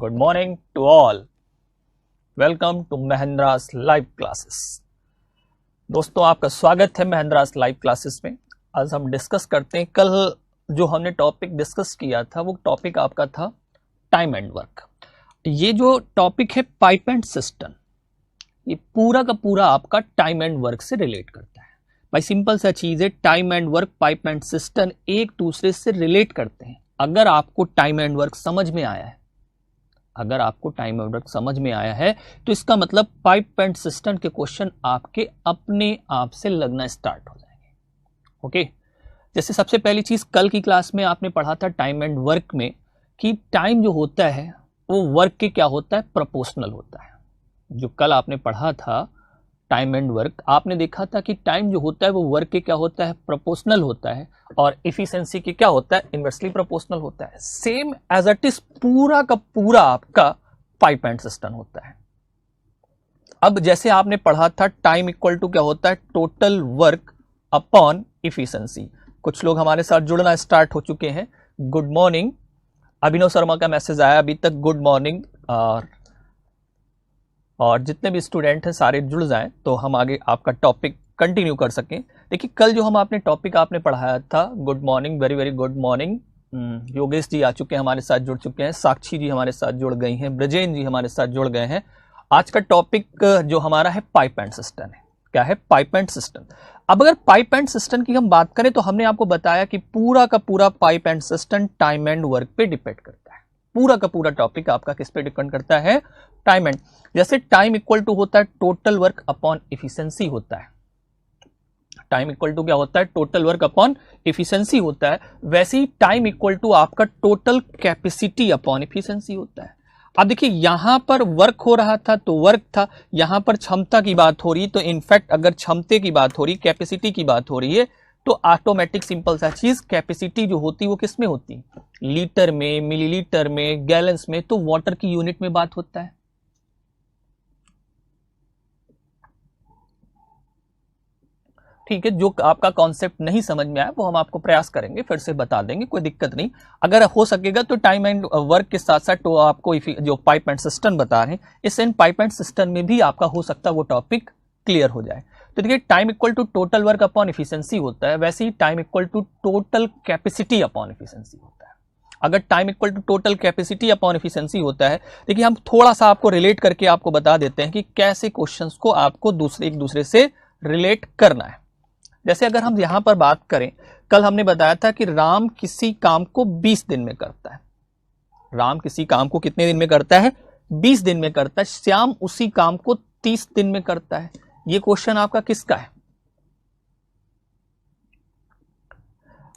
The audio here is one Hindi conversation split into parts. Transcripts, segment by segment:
Good morning to all. Welcome to Mahendra's live classes. दोस्तों आपका स्वागत है Mahendra's लाइव क्लासेस में. आज हम डिस्कस करते हैं, कल जो हमने टॉपिक डिस्कस किया था वो टॉपिक आपका था टाइम एंड वर्क. ये जो टॉपिक है पाइप एंड सिस्टम, ये पूरा का पूरा आपका टाइम एंड वर्क से रिलेट करता है. भाई सिंपल सा चीज है, time and work, pipe and system एक दूसरे से रिलेट करते हैं. अगर आपको टाइम एंड वर्क समझ में आया है, अगर आपको टाइम एंड वर्क समझ में आया है तो इसका मतलब पाइप एंड सिस्टम के क्वेश्चन आपके अपने आप से लगना स्टार्ट हो जाएंगे. ओके, जैसे सबसे पहली चीज कल की क्लास में आपने पढ़ा था टाइम एंड वर्क में कि टाइम जो होता है वो वर्क के क्या होता है, प्रोपोर्शनल होता है. जो कल आपने पढ़ा था टाइम एंड वर्क, आपने देखा था कि टाइम जो होता है वो वर्क के क्या होता है, प्रोपोर्शनल होता है, और एफिशिएंसी के क्या होता है, इनवर्सली प्रोपोर्शनल होता है. सेम एज इट इज पूरा का पूरा आपका पाइप एंड सिस्टम होता है. अब जैसे आपने पढ़ा था टाइम इक्वल टू क्या होता है, टोटल वर्क अपॉन एफिशिएंसी. कुछ लोग हमारे साथ जुड़ना स्टार्ट हो चुके हैं. Good morning. अभिनव शर्मा का मैसेज आया अभी तक, गुड मॉर्निंग. और जितने भी स्टूडेंट हैं सारे जुड़ जाएं तो हम आगे आपका टॉपिक कंटिन्यू कर सकें. देखिए कल जो हम आपने टॉपिक आपने पढ़ाया था, good morning, very very good morning. Yogesh ji आ चुके हैं, हमारे साथ जुड़ चुके हैं. साक्षी जी हमारे साथ जुड़ गई हैं. ब्रजेन जी हमारे साथ जुड़ गए हैं. आज का टॉपिक जो हमारा है पाइप एंड सिस्टम है. क्या है, पाइप एंड सिस्टम. अब अगर पाइप एंड सिस्टम की हम बात करें तो हमने आपको बताया कि पूरा का पूरा pipe and system time and work पे डिपेंड करता है. पूरा का पूरा टॉपिक आपका किस पे डिपेंड करता है, टाइम एंड. जैसे टाइम इक्वल टू होता है टोटल वर्क अपॉन एफिशिएंसी होता है. टाइम इक्वल टू क्या होता है, टोटल वर्क अपॉन एफिशिएंसी होता है. वैसे ही टाइम इक्वल टू आपका टोटल कैपेसिटी अपॉन एफिशिएंसी होता है. अब देखिए यहां पर वर्क हो रहा था तो वर्क था, यहां पर क्षमता की बात हो रही, तो इनफैक्ट अगर क्षमता की बात हो रही, कैपेसिटी की बात हो रही है, तो ऑटोमेटिक सिंपल सा चीज कैपेसिटी जो होती है वो किस में होती है, लीटर में, मिलीलीटर में, गैलन्स में, तो वाटर की यूनिट में बात होता है. ठीक है, जो आपका कॉन्सेप्ट नहीं समझ में आया वो हम आपको प्रयास करेंगे, फिर से बता देंगे, कोई दिक्कत नहीं. अगर हो सकेगा तो टाइम एंड वर्क के साथ साथ तो आपको जो पाइप एंड सिस्टम बता रहे हैं, इस पाइप एंड सिस्टम में भी आपका हो सकता है वो टॉपिक क्लियर हो जाए. तो देखिए time equal to total work upon efficiency होता है, वैसे ही time equal to total capacity upon efficiency होता है. अगर time equal to total capacity upon efficiency होता है, देखिए हम थोड़ा सा आपको रिलेट करके आपको बता देते हैं कि कैसे क्वेश्चंस को आपको एक दूसरे से रिलेट करना है. जैसे अगर हम यहां पर बात करें, कल हमने बताया था कि राम किसी काम को 20 दिन में करता है. राम किसी काम को कितने दिन में करता है, 20 दिन में करता है. श्याम उसी काम को 30 दिन में करता है. ये क्वेश्चन आपका किसका है,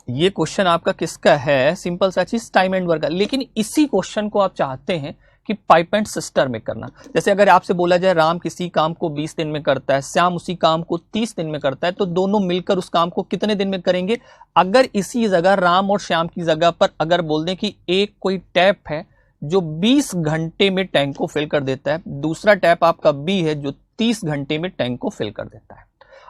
ये क्वेश्चन आपका किसका है, सिंपल सा चीज टाइम एंड वर्क का. लेकिन इसी क्वेश्चन को आप चाहते हैं कि पाइप एंड सिस्टम में करना. जैसे अगर आपसे बोला जाए राम किसी काम को 20 दिन में करता है, श्याम उसी काम को 30 दिन में करता है, तो दोनों मिलकर उस काम को कितने दिन में करेंगे. अगर इसी जगह राम और श्याम की जगह पर अगर बोल दें कि एक कोई टैप है जो 20 घंटे में टैंक को फिल कर देता है, दूसरा टैप आपका बी है जो 30 घंटे में टैंक को फिल कर देता है.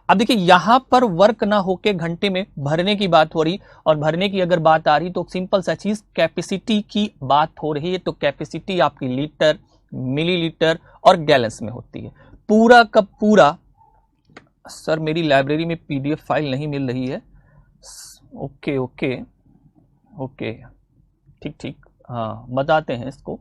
अब देखिए यहां पर वर्क ना होके घंटे में भरने की बात हो रही, और भरने की अगर बात आ रही तो सिंपल सा चीज कैपेसिटी की बात हो रही है. तो कैपेसिटी आपकी लीटर, मिलीलीटर और गैलन्स में होती है. पूरा का पूरा, सर मेरी लाइब्रेरी में पीडीएफ फाइल नहीं मिल रही है. ओके ओके ओके, ठीक ठीक, हाँ बताते हैं इसको,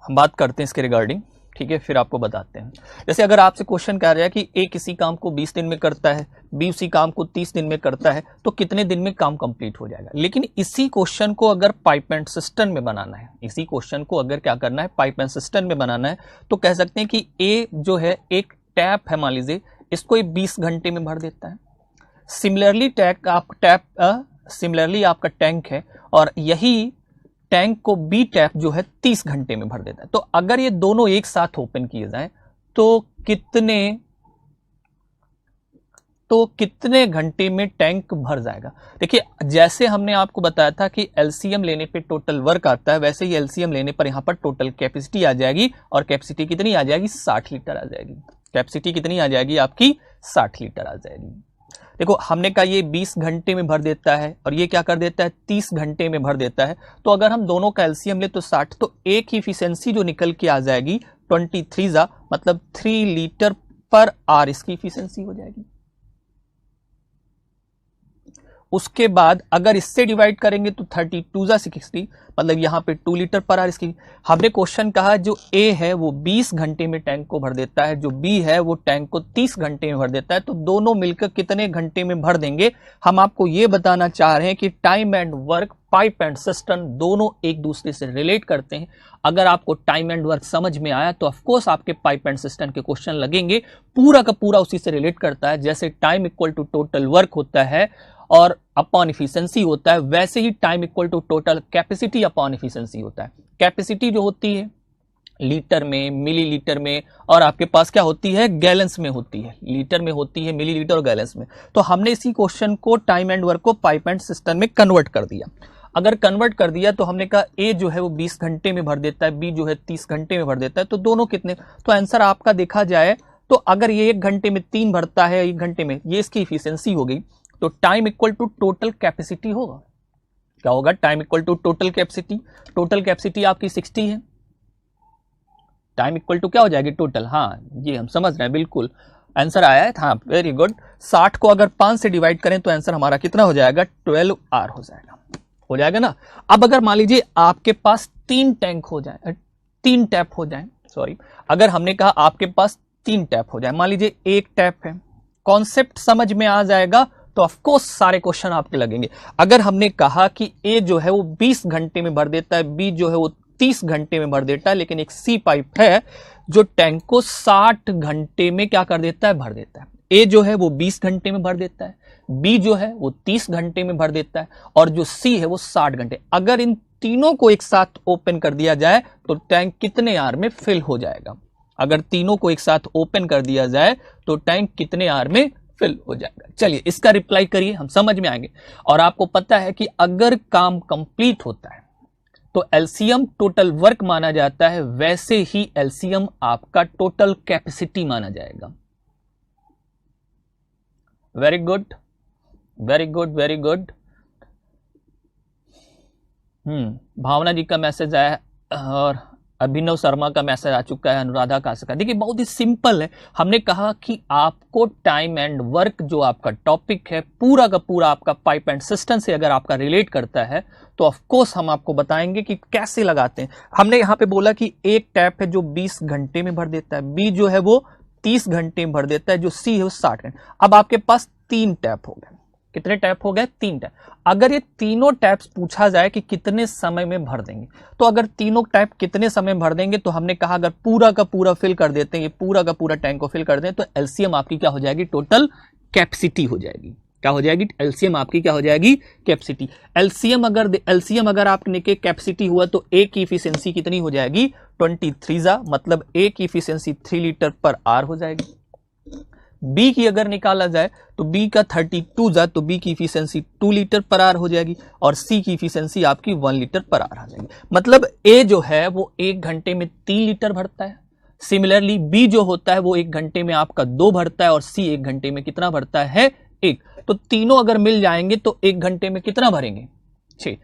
हम बात करते हैं इसके रिगार्डिंग. ठीक है, फिर आपको बताते हैं. जैसे अगर आपसे क्वेश्चन कह रहा है कि ए किसी काम को 20 दिन में करता है, बी उसी काम को 30 दिन में करता है, तो कितने दिन में काम कंप्लीट हो जाएगा. लेकिन इसी क्वेश्चन को अगर पाइप एंड सिस्टम में बनाना है, इसी क्वेश्चन को अगर क्या करना है, पाइप एंड सिस्टम में बनाना है, तो कह सकते हैं कि ए जो है एक टैप है, मान लीजिए इसको ये 20 घंटे में भर देता है. सिमिलरली सिमिलरली आपका टैंक है और यही टैंक को बी टैप जो है 30 घंटे में भर देता है. तो अगर ये दोनों एक साथ ओपन किए जाएं तो कितने घंटे में टैंक भर जाएगा. देखिए जैसे हमने आपको बताया था कि एलसीएम लेने पे टोटल वर्क आता है, वैसे ही एलसीएम लेने पर यहां पर टोटल कैपेसिटी आ जाएगी, और कैपेसिटी कितनी आ जाएगी, 60 लीटर आ जाएगी. कैपेसिटी कितनी आ जाएगी आपकी, 60 लीटर आ जाएगी. देखो हमने कहा ये 20 घंटे में भर देता है और ये क्या कर देता है 30 घंटे में भर देता है। तो अगर हम दोनों का एलसीएम ले तो 60, तो एक ही इफिशियंसी जो निकल के आ जाएगी 23 मतलब 3 लीटर पर आवर इसकी इफिशियंसी हो जाएगी। उसके बाद अगर इससे डिवाइड करेंगे तो 32 60 मतलब यहां पे 2 लीटर पर आवर इसकी। हमने क्वेश्चन कहा जो ए है वो 20 घंटे में टैंक को भर देता है, जो बी है वो टैंक को 30 घंटे में भर देता है, तो दोनों मिलकर कितने घंटे में भर देंगे। हम आपको ये बताना चाह रहे हैं कि time and work, pipe and system दोनों एक दूसरे से रिलेट करते हैं। अगर आपको टाइम एंड वर्क समझ में आया तो ऑफकोर्स आपके पाइप एंड सिस्टम के क्वेश्चन लगेंगे, पूरा का पूरा उसी से रिलेट करता है। जैसे time equal to total work होता है और अपॉन इफिशिएंसी होता है, वैसे ही time equal to total capacity upon efficiency होता है। कैपेसिटी जो होती है लीटर में, मिलीलीटर में, और आपके पास क्या होती है गैलन्स में होती है, लीटर में होती है, मिलीलीटर और गैलन्स में। तो हमने इसी क्वेश्चन को टाइम एंड वर्क को पाइप एंड सिस्टम में कन्वर्ट कर दिया। अगर कन्वर्ट कर दिया तो हमने कहा ए जो है वो 20 घंटे में भर देता है, बी जो है 30 घंटे में भर देता है, तो दोनों कितने, तो आंसर आपका देखा जाए तो अगर ये 1 घंटे में 3 भरता है, 1 घंटे में, ये इसकी इफिशियंसी हो गई, तो time equal to total capacity होगा। क्या होगा, time equal to total capacity. Total capacity आपकी 60 है, टाइम इक्वल टू क्या हो जाएगी टोटल, हाँ ये हम समझ रहे हैं, बिल्कुल आंसर आया है, हाँ वेरी गुड। 60 को अगर 5 से डिवाइड करें तो आंसर हमारा कितना हो जाएगा, 12 आवर हो जाएगा ना। अब अगर मान लीजिए आपके पास 3 टैंक हो जाए, 3 टैप हो जाए, सॉरी, अगर हमने कहा आपके पास 3 टैप हो जाए, मान लीजिए 1 टैप है, कॉन्सेप्ट समझ में आ जाएगा तो ऑफकोर्स सारे क्वेश्चन आपके लगेंगे। अगर हमने कहा कि ए जो है वो 20 घंटे में भर देता है, बी जो है वो 30 घंटे में भर देता है, लेकिन एक सी पाइप है जो टैंक को 60 घंटे में क्या कर देता है, भर देता है। ए जो है वो 20 घंटे में भर देता है, बी जो है वो 30 घंटे में भर देता है, और जो सी है वो 60 घंटे। अगर इन तीनों को एक साथ ओपन कर दिया जाए तो टैंक कितने आवर में फिल हो जाएगा। अगर तीनों को एक साथ ओपन कर दिया जाए तो टैंक कितने आवर में फिल हो जाएगा। चलिए इसका रिप्लाई करिए, हम समझ में आएंगे। और आपको पता है कि अगर काम कंप्लीट होता है तो एलसीएम टोटल वर्क माना जाता है, वैसे ही एलसीएम आपका टोटल कैपेसिटी माना जाएगा। Very good, very good, very good. Bhavna ji का मैसेज आया और अभिनव शर्मा का मैसेज आ चुका है, अनुराधा कासे का। देखिए बहुत ही सिंपल है, हमने कहा कि आपको टाइम एंड वर्क जो आपका टॉपिक है पूरा का पूरा आपका पाइप एंड सिस्टम से अगर आपका रिलेट करता है तो ऑफ कोर्स हम आपको बताएंगे कि कैसे लगाते हैं। हमने यहाँ पे बोला कि एक टैप है जो 20 घंटे में भर देता है, बी जो है वो 30 घंटे में भर देता है, जो सी है वो 60 घंटे। अब आपके पास 3 टैप हो गए, कितने टैप हो गए, 3 टैप। अगर ये तीनों टैप्स पूछा जाए कि कितने समय में भर देंगे, तो अगर तीनों टैप कितने समय में भर देंगे, तो हमने कहा अगर पूरा का पूरा फिल कर देते हैं, ये पूरा का पूरा टैंक को फिल कर दें, तो एलसीएम आपकी क्या हो जाएगी, टोटल कैपेसिटी हो जाएगी। क्या हो जाएगी, एलसीएम आपकी क्या हो जाएगी, कैपेसिटी। एलसीएम अगर आपने के कैपेसिटी हुआ तो ए की इफिशियंसी कितनी हो जाएगी, 23 मतलब ए की इफिशियंसी 3 लीटर पर आवर हो जाएगी। बी की अगर निकाला जाए तो बी का 32 तो बी की इफिशियंसी 2 लीटर पर आवर हो जाएगी, और सी की इफिशियंसी आपकी 1 लीटर पर आवर आ जाएगी। मतलब ए जो है वो 1 घंटे में 3 लीटर भरता है। सिमिलरली बी जो होता है वो 1 घंटे में आपका 2 भरता है, और सी 1 घंटे में कितना भरता है, 1। तो तीनों अगर मिल जाएंगे तो 1 घंटे में कितना भरेंगे, 6।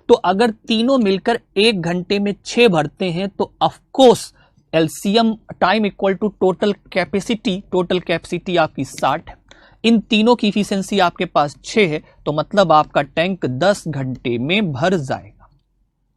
तो अगर तीनों मिलकर 1 घंटे में 6 भरते हैं तो of course LCM time equal to total capacity आपकी 60 है। इन तीनों की इफिशियंसी आपके पास 6 है, तो मतलब आपका टैंक 10 घंटे में भर जाएगा।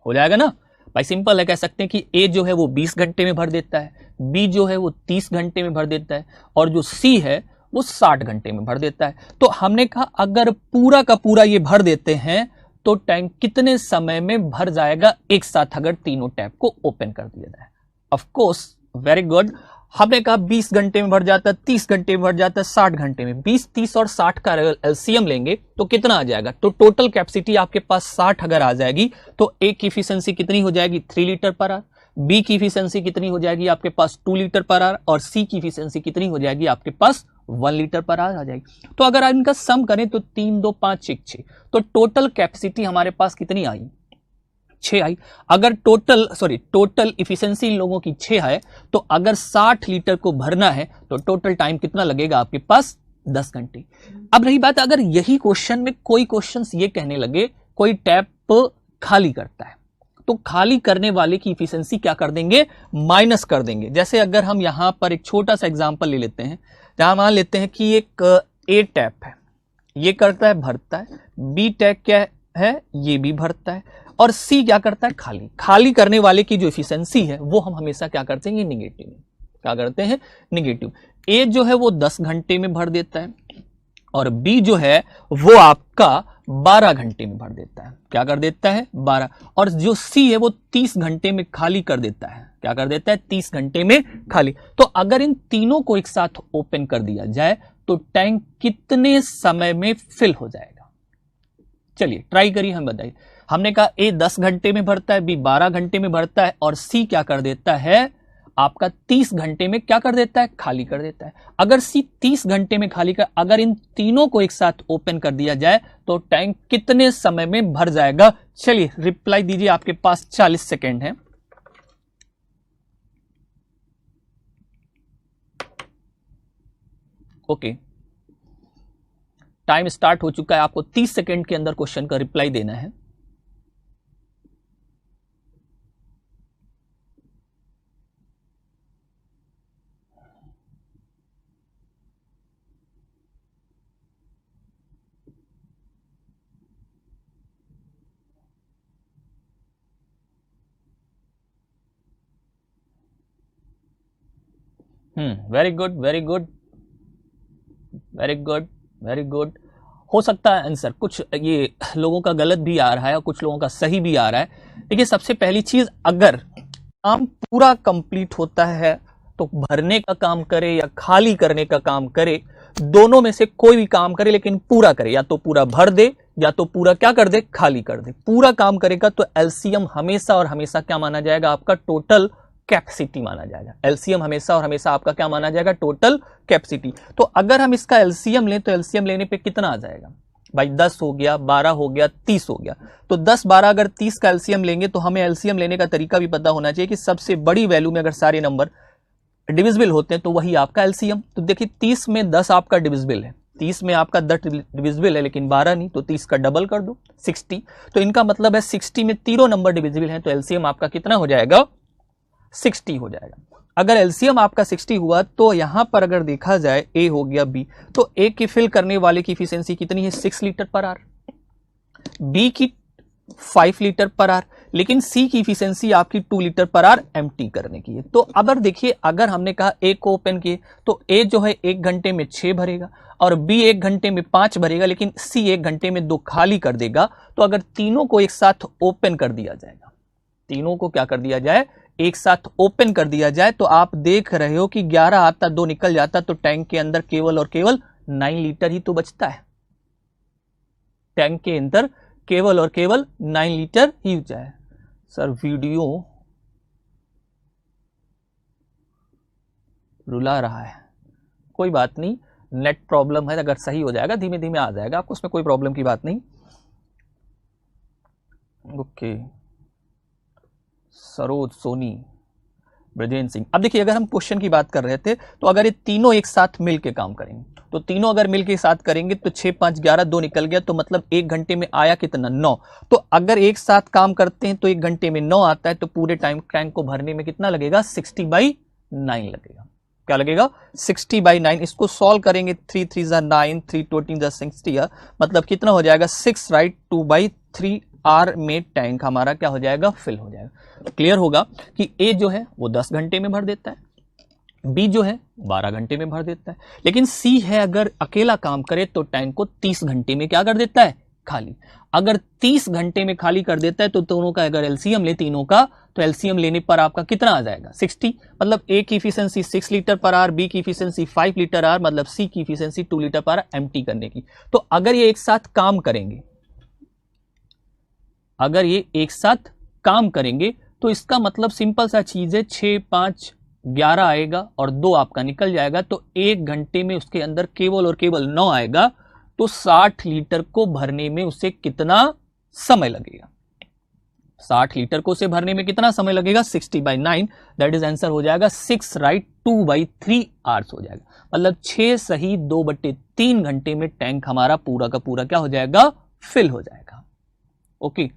हो जाएगा ना भाई, सिंपल है। कह सकते हैं कि ए जो है वो 20 घंटे में भर देता है, बी जो है वो 30 घंटे में भर देता है, और जो सी है वो 60 घंटे में भर देता है। तो हमने कहा अगर पूरा का पूरा ये भर देते हैं तो टैंक कितने समय में भर जाएगा एक साथ, अगर तीनों टैप को ओपन कर दिया जाए। Of course very good. हमने कहा 20 घंटे में भर जाता है, 30 घंटे में भर जाता है, 60 घंटे में। 20, 30 और 60 का एलसीएम लेंगे तो कितना आ जाएगा, तो टोटल कैपेसिटी आपके पास 60 अगर आ जाएगी तो ए की इफिशियंसी कितनी हो जाएगी, 3 लीटर पर आवर। बी की इफिशियंसी कितनी हो जाएगी आपके पास, 2 लीटर पर आवर, और सी की इफिशियंसी कितनी हो जाएगी आपके पास, 1 लीटर पर आवर आ जाएगी। तो अगर इनका सम करें तो 3, 2, 5, 6, तो टोटल कैपेसिटी हमारे पास कितनी आई, 6 आई। अगर टोटल इफिशियंसी इन लोगों की 6 है, तो अगर 60 लीटर को भरना है तो टोटल टाइम कितना लगेगा आपके पास, 10 घंटे। अब रही बात, अगर यही क्वेश्चन में कोई क्वेश्चन ये कहने लगे कोई टैप खाली करता है, तो खाली करने वाले की इफिशिएंसी क्या कर देंगे, माइनस कर देंगे। जैसे अगर हम यहां पर एक छोटा सा एग्जांपल ले लेते हैं, जहां मान लेते हैं कि एक ए टैप है, ये करता है भरता है, बी टैप क्या है, ये भी भरता है, और सी क्या करता है, खाली। खाली करने वाले की जो इफिशिएंसी है वो हम हमेशा क्या करते हैं, निगेटिव। क्या करते हैं, निगेटिव। ए जो है वो 10 घंटे में भर देता है, और बी जो है वो आपका 12 घंटे में भर देता है। क्या कर देता है, 12। और जो सी है वो 30 घंटे में खाली कर देता है। क्या कर देता है, 30 घंटे में खाली। तो अगर इन तीनों को एक साथ ओपन कर दिया जाए तो टैंक कितने समय में फिल हो जाएगा? चलिए ट्राई करिए, हम बताइए। हमने कहा ए 10 घंटे में भरता है, बी 12 घंटे में भरता है, और सी क्या कर देता है, आपका 30 घंटे में क्या कर देता है, खाली कर देता है। अगर सी 30 घंटे में खाली कर, अगर इन तीनों को एक साथ ओपन कर दिया जाए तो टैंक कितने समय में भर जाएगा? चलिए रिप्लाई दीजिए, आपके पास 40 सेकेंड है। ओके, टाइम स्टार्ट हो चुका है। आपको 30 सेकेंड के अंदर क्वेश्चन का रिप्लाई देना है। Very good, very good, very good, very good. हो सकता है आंसर कुछ ये लोगों का गलत भी आ रहा है और कुछ लोगों का सही भी आ रहा है। देखिए, सबसे पहली चीज, अगर काम पूरा कंप्लीट होता है तो भरने का काम करे या खाली करने का काम करे, दोनों में से कोई भी काम करे लेकिन पूरा करे। या तो पूरा भर दे या तो पूरा क्या कर दे, खाली कर दे। पूरा काम करेगा तो एलसीएम हमेशा और हमेशा क्या माना जाएगा, आपका टोटल कैपेसिटी माना जाएगा। एलसीएम हमेशा और हमेशा आपका क्या माना जाएगा, टोटल कैपेसिटी। तो अगर हम इसका एलसीएम लें तो एलसीएम लेने पे कितना आ जाएगा भाई, 10 हो गया, 12 हो गया, 30 हो गया। तो 10, 12 अगर 30 का एलसीएम लेंगे तो हमें एलसीएम लेने का तरीका भी पता होना चाहिए कि सबसे बड़ी वैल्यू में अगर सारे नंबर डिविजिबल होते हैं तो वही आपका एलसीएम। तो देखिए 30 में 10 आपका डिविजिबल है, 30 में आपका 10 डिविजिबल है लेकिन 12 नहीं, तो 30 का डबल कर दो 60। तो इनका मतलब है 60 में तीनों नंबर डिविजिबल हैं, तो एलसीएम आपका कितना हो जाएगा, 60 हो जाएगा। अगर एलसीएम आपका 60 हुआ तो यहां पर अगर देखा जाए ए हो गया बी, तो ए की फिल करने वाले की इफिशिएंसी कितनी है, 6 लीटर पर आवर, बी की 5 लीटर पर आवर, लेकिन सी की इफिशिएंसी आपकी 2 लीटर पर आवर एम्प्टी करने की है। तो अगर देखिए, अगर हमने कहा ए को ओपन किए तो ए जो है 1 घंटे में 6 भरेगा और बी 1 घंटे में 5 भरेगा, लेकिन सी 1 घंटे में 2 खाली कर देगा। तो अगर तीनों को एक साथ ओपन कर दिया जाएगा, तीनों को क्या कर दिया जाए, एक साथ ओपन कर दिया जाए, तो आप देख रहे हो कि 11 आता, 2 निकल जाता, तो टैंक के अंदर केवल और केवल 9 लीटर ही तो बचता है। टैंक के अंदर केवल और केवल 9 लीटर ही बचा है। सर वीडियो रुला रहा है, कोई बात नहीं, नेट प्रॉब्लम है, अगर सही हो जाएगा धीमे धीमे आ जाएगा आपको, उसमें कोई प्रॉब्लम की बात नहीं। ओके, सरोज, सोनी, ब्रजेंद्र सिंह। अब देखिए, अगर हम क्वेश्चन की बात कर रहे थे तो अगर ये तीनों एक साथ मिलके काम करेंगे, तो तीनों अगर मिलके साथ करेंगे तो 6, 5, 11, 2 निकल गया, तो मतलब 1 घंटे में आया कितना, 9। तो अगर एक साथ काम करते हैं तो 1 घंटे में 9 आता है, तो पूरे टाइम टैंक को भरने में कितना लगेगा, 60/9 लगेगा। क्या लगेगा, 60/9। इसको सॉल्व करेंगे, 3 3 9, 3 20 60, मतलब कितना हो जाएगा, 6, राइट, 2/3 आर में टैंक हमारा क्या हो जाएगा, फिल हो जाएगा। क्लियर होगा कि ए जो है वो 10 घंटे में भर देता है, बी जो है 12 घंटे में भर देता है, लेकिन सी है अगर अकेला काम करे तो टैंक को 30 घंटे में क्या कर देता है, खाली। अगर 30 घंटे में खाली कर देता है तो दोनों का अगर एलसीएम ले तीनों का, तो एलसीएम लेने पर आपका कितना आ जाएगा, 60। मतलब ए की efficiency 6 litre per hour, B की इफिशिएंसी 5 लीटर आवर, मतलब सी की efficiency 2 litre per hour empty करने की। तो अगर ये एक साथ काम करेंगे, अगर ये एक साथ काम करेंगे तो इसका मतलब सिंपल सा चीज है, 6, 5, 11 आएगा और 2 आपका निकल जाएगा, तो 1 घंटे में उसके अंदर केवल और केवल 9 आएगा, तो 60 लीटर को भरने में उसे कितना समय लगेगा, 60 लीटर को उसे भरने में कितना समय लगेगा 60/9, दैट इज आंसर हो जाएगा 6 राइट 2/3 आवर्स हो जाएगा। मतलब 6 सही 2/3 घंटे में टैंक हमारा पूरा का पूरा क्या हो जाएगा, फिल हो जाएगा। ओके,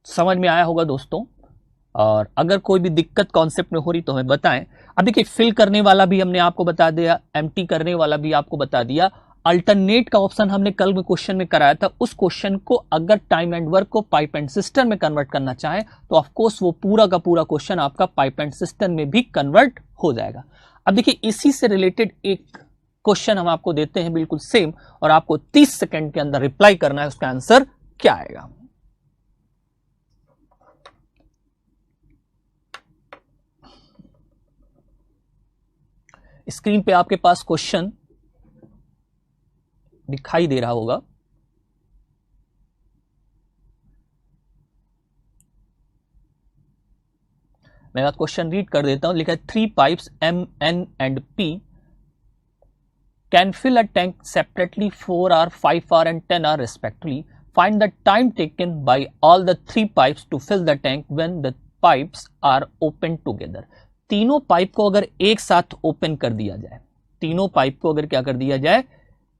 समझ में आया होगा दोस्तों। और अगर कोई भी दिक्कत कॉन्सेप्ट में हो रही तो हमें बताएं। अब देखिए फिल करने वाला भी हमने आपको बता दिया, एम्प्टी करने वाला भी आपको बता दिया। अल्टरनेट का ऑप्शन हमने कल में क्वेश्चन में कराया था। उस क्वेश्चन को अगर टाइम एंड वर्क को पाइप एंड सिस्टम में कन्वर्ट करना चाहे तो ऑफ कोर्स वो पूरा का पूरा क्वेश्चन आपका पाइप एंड सिस्टम में भी कन्वर्ट हो जाएगा। अब देखिए इसी से रिलेटेड एक क्वेश्चन हम आपको देते हैं बिल्कुल सेम, और आपको 30 सेकंड के अंदर रिप्लाई करना है उसका आंसर क्या आएगा। स्क्रीन पे आपके पास क्वेश्चन दिखाई दे रहा होगा। मैं बात क्वेश्चन रीड कर देता हूं। लिखा है 3 pipes M, N and P can fill a tank separately 4 hour, 5 hour and 10 hour respectively. Find the time taken by all the 3 pipes to fill the tank when the pipes are open together. तीनों पाइप को अगर एक साथ ओपन कर दिया जाए, तीनों पाइप को अगर क्या कर दिया जाए,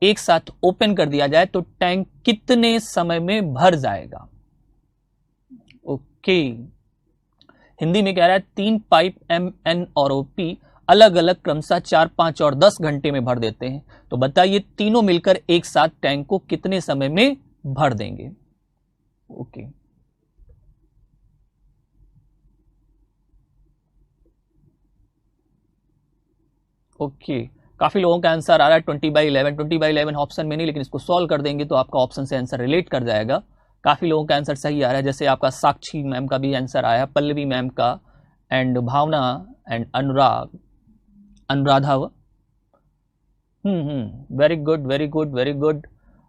एक साथ ओपन कर दिया जाए तो टैंक कितने समय में भर जाएगा। ओके, हिंदी में कह रहा है 3 पाइप M, N और OP अलग अलग क्रमशः 4, 5 और 10 घंटे में भर देते हैं। तो बताइए तीनों मिलकर एक साथ टैंक को कितने समय में भर देंगे। ओके, ओके, काफी लोगों का आंसर आ रहा है 20/11। 20/11 ऑप्शन में नहीं, लेकिन इसको सॉल्व कर देंगे तो आपका ऑप्शन से आंसर रिलेट कर जाएगा। काफी लोगों का आंसर सही आ रहा है, जैसे आपका साक्षी मैम का भी आंसर आया, पल्लवी मैम का, and Bhavna and Anuradha. Very good, very good, very good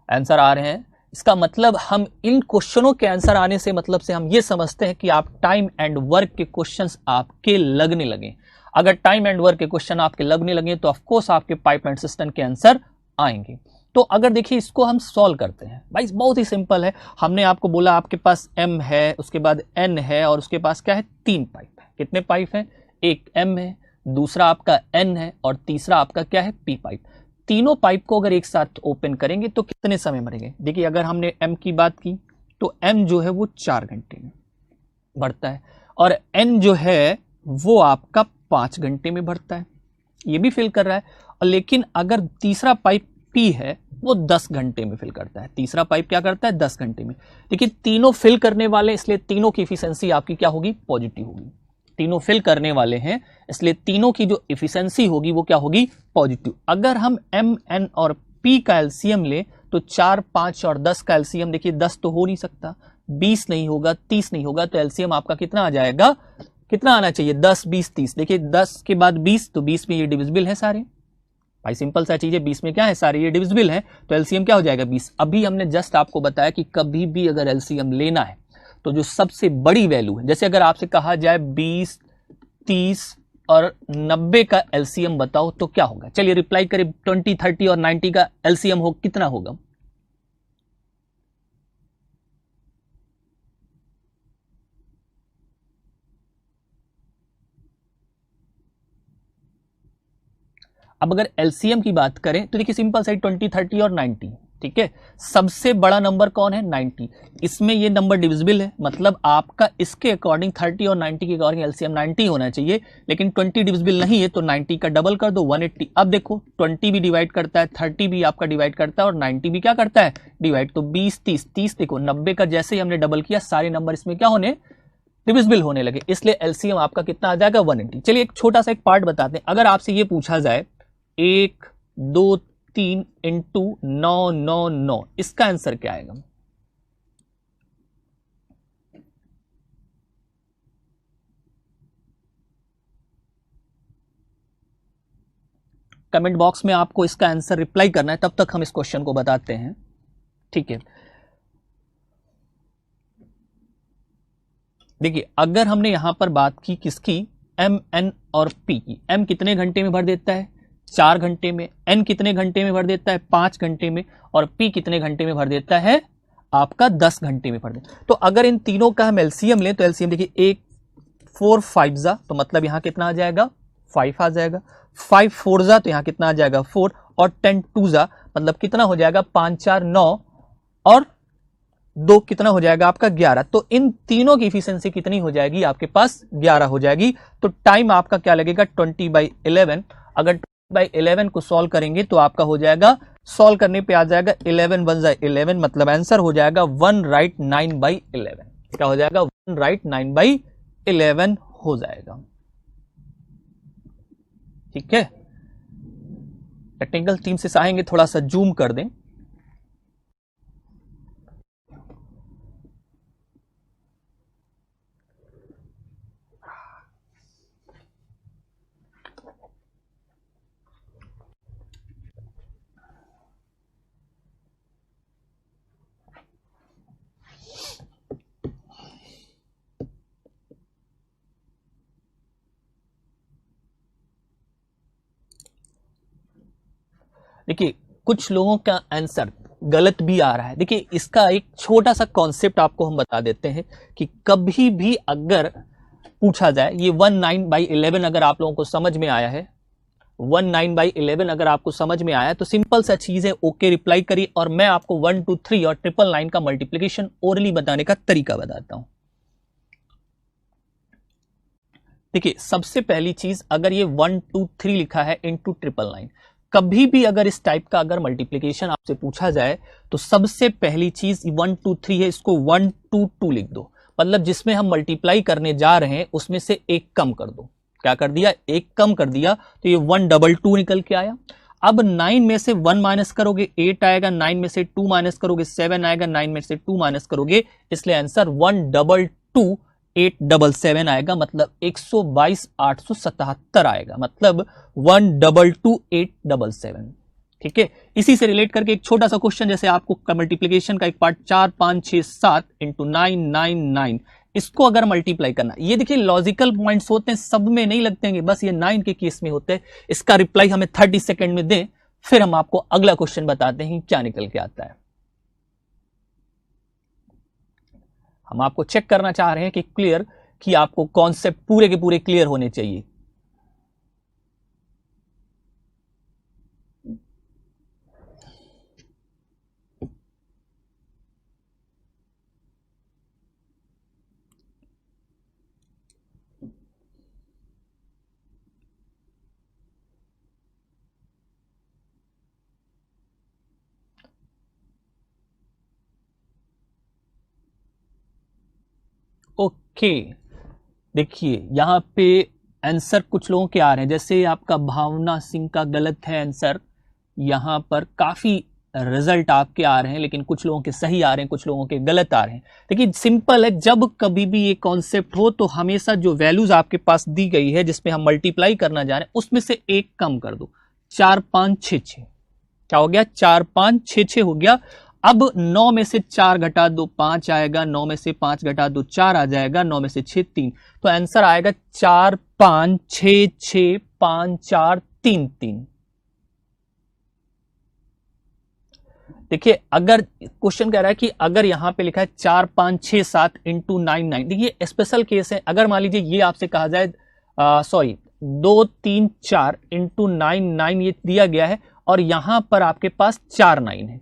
answer आ रहे हैं। इसका मतलब हम इन क्वेश्चनों के आंसर आने से मतलब से हम ये समझते हैं कि आप टाइम एंड वर्क के क्वेश्चंस आपके लगने लगे। अगर टाइम एंड वर्क के क्वेश्चन आपके लगने लगे तो ऑफकोर्स आपके पाइप एंड सिस्टम के आंसर आएंगे। तो अगर देखिए इसको हम सॉल्व करते हैं भाई, बहुत ही सिंपल है। हमने आपको बोला आपके पास M है, उसके बाद N है और उसके पास क्या है 3 पाइप है। कितने पाइप हैं, एक M है, दूसरा आपका N है और तीसरा आपका क्या है P पाइप। तीनों पाइप को अगर एक साथ ओपन करेंगे तो कितने समय मरेंगे। देखिए अगर हमने M की बात की तो M जो है वो 4 घंटे में बढ़ता है और N जो है वो आपका 5 घंटे में भरता है, ये भी फिल कर रहा है। और लेकिन अगर तीसरा पाइप P है वो 10 घंटे में फिल करता है। तीसरा पाइप क्या करता है 10 घंटे में। देखिए तीनों फिल करने वाले, इसलिए तीनों की इफिशिएंसी आपकी क्या होगी, पॉजिटिव होगी। तीनों फिल करने वाले हैं इसलिए तीनों की जो इफिशिएंसी होगी वो क्या होगी, पॉजिटिव। अगर हम M, N और P का एलसीएम ले तो 4, 5 और 10 का एलसीएम, देखिए 10 तो हो नहीं सकता, 20 नहीं होगा, 30 नहीं होगा, तो एलसीएम आपका कितना आ जाएगा, कितना आना चाहिए 10, 20, 30। देखिए 10 के बाद 20 तो 20 में ये डिविजिबल है सारे भाई, सिंपल सा चीज है, 20 में क्या है सारे ये डिविजिबल है, तो एलसीएम क्या हो जाएगा 20। अभी हमने जस्ट आपको बताया कि कभी भी अगर एलसीएम लेना है तो जो सबसे बड़ी वैल्यू है, जैसे अगर आपसे कहा जाए 20, 30 और 90 का एलसीएम बताओ तो क्या होगा। चलिए रिप्लाई करें, 20, 30 और 90 का एलसीएम हो कितना होगा। अब अगर एलसीएम की बात करें तो देखिए सिंपल साइड 20, 30 और 90, ठीक है। सबसे बड़ा नंबर कौन है 90, इसमें ये नंबर डिविजिबल है, मतलब आपका इसके अकॉर्डिंग 30 और 90 के अकॉर्डिंग एलसीएम 90 होना चाहिए, लेकिन 20 डिविजिबल नहीं है तो 90 का डबल कर दो 180। अब देखो 20 भी डिवाइड करता है, 30 भी आपका डिवाइड करता है और 90 भी क्या करता है डिवाइड, तो 20, 30, 30 देखो 90 का जैसे ही हमने डबल किया सारे नंबर इसमें क्या होने, डिविजिबल होने लगे, इसलिए एलसीएम आपका कितना आ जाएगा 180। चलिए एक छोटा सा एक पार्ट बताते हैं। अगर आपसे ये पूछा जाए 1, 2, 3 इंटू 9, 9, 9, इसका आंसर क्या आएगा। कमेंट बॉक्स में आपको इसका आंसर रिप्लाई करना है, तब तक हम इस क्वेश्चन को बताते हैं, ठीक है। देखिए अगर हमने यहां पर बात की किसकी, M, N और P की। M कितने घंटे में भर देता है 4 घंटे में, N कितने घंटे में भर देता है 5 घंटे में, और P कितने घंटे में भर देता है आपका 10 घंटे में पढ़ दें। तो अगर इन तीनों का हम एलसीएम लें तो एलसीएम देखिए, एक 4 5 जा, तो मतलब यहां कितना आ जाएगा 5 आ जाएगा, 5 4 जा तो यहां कितना आ जाएगा 4, और 10 2 जा मतलब कितना हो जाएगा 5 4 9, और 2 कितना हो जाएगा आपका 11। तो इन तीनों की इफिशिएंसी कितनी हो जाएगी आपके पास 11 हो जाएगी। तो टाइम आपका क्या लगेगा 20/11। अगर 20/11 को सॉल्व करेंगे तो आपका हो जाएगा, सॉल्व करने पे आ जाएगा 11 1 11, मतलब आंसर हो जाएगा 1 राइट 9/11। क्या हो जाएगा 1 राइट 9/11 हो जाएगा। ठीक है, टेक्निकल टीम से चाहेंगे थोड़ा सा जूम कर दें। देखिए कुछ लोगों का आंसर गलत भी आ रहा है। देखिए इसका एक छोटा सा कॉन्सेप्ट आपको हम बता देते हैं कि कभी भी अगर पूछा जाए, ये 19/11 अगर आप लोगों को समझ में आया है, 19/11 अगर आपको समझ में आया तो सिंपल सा चीज है, ओके रिप्लाई करिए, और मैं आपको 1 2 3 और 999 का मल्टीप्लीकेशन ओरली बताने का तरीका बताता हूं। देखिए सबसे पहली चीज, अगर ये 1 2 3 लिखा है इंटू 999, कभी भी अगर इस टाइप का अगर मल्टीप्लीकेशन आपसे पूछा जाए तो सबसे पहली चीज 1 2 3 है, इसको 1 2 2 लिख दो। मतलब जिसमें हम मल्टीप्लाई करने जा रहे हैं उसमें से एक कम कर दो। क्या कर दिया, एक कम कर दिया, तो ये 122 निकल के आया। अब 9 में से 1 माइनस करोगे 8 आएगा, 9 में से 2 माइनस करोगे 7 आएगा, 9 में से 2 माइनस करोगे, इसलिए आंसर 122 877 आएगा, मतलब 122,877 आएगा, मतलब 122,877। ठीक है, इसी से रिलेट करके एक छोटा सा क्वेश्चन, जैसे आपको मल्टीप्लीकेशन का एक पार्ट 4 5 6 7 इंटू 9 9 9, इसको अगर मल्टीप्लाई करना, ये देखिए लॉजिकल पॉइंट्स होते हैं, सब में नहीं लगते हैं, बस ये 9 के केस में होते हैं। इसका रिप्लाई हमें 30 सेकेंड में दें, फिर हम आपको अगला क्वेश्चन बताते हैं क्या निकल के आता है। हम आपको चेक करना चाह रहे हैं कि क्लियर, कि आपको कॉन्सेप्ट पूरे के पूरे क्लियर होने चाहिए। ओके, देखिए यहां पे आंसर कुछ लोगों के आ रहे हैं, जैसे आपका भावना सिंह का गलत है आंसर, यहां पर काफी रिजल्ट आपके आ रहे हैं, लेकिन कुछ लोगों के सही आ रहे हैं, कुछ लोगों के गलत आ रहे हैं। देखिए सिंपल है, जब कभी भी ये कॉन्सेप्ट हो तो हमेशा जो वैल्यूज आपके पास दी गई है जिसमें हम मल्टीप्लाई करना जा रहे हैं उसमें से एक कम कर दो। 4 5 6 6 क्या हो गया, 4 5 6 6 हो गया। अब 9 में से 4 घटा दो 5 आएगा, 9 में से 5 घटा दो 4 आ जाएगा, 9 में से 6 3, तो आंसर आएगा 4 5 6 6 5 4 3 3। देखिए अगर क्वेश्चन कह रहा है कि अगर यहां पे लिखा है 4 5 6 7 इंटू 9 9, देखिए स्पेशल केस है। अगर मान लीजिए ये आपसे कहा जाए सॉरी 2 3 4 इंटू 9 9 ये दिया गया है, और यहां पर आपके पास 4 9 है।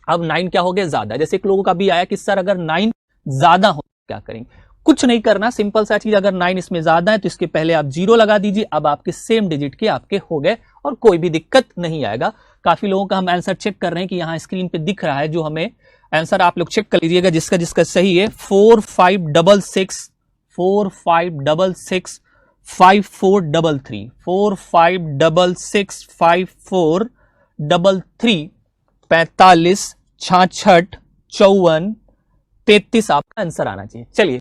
अब 9 क्या हो गया, ज्यादा। जैसे एक लोगों का भी आया कि सर अगर 9 ज्यादा हो क्या करेंगे, कुछ नहीं करना, सिंपल सा चीज, अगर 9 इसमें ज्यादा है तो इसके पहले आप 0 लगा दीजिए। अब आपके सेम डिजिट के आपके हो गए और कोई भी दिक्कत नहीं आएगा। काफी लोगों का हम आंसर चेक कर रहे हैं कि यहां स्क्रीन पे दिख रहा है, जो हमें आंसर आप लोग चेक कर लीजिएगा जिसका जिसका सही है। 4 5 6 6 4 5 6 6 5 4 3 3 4 5 6 6 5 4 3 3 45 66 54 33 आपका आंसर आना चाहिए। चलिए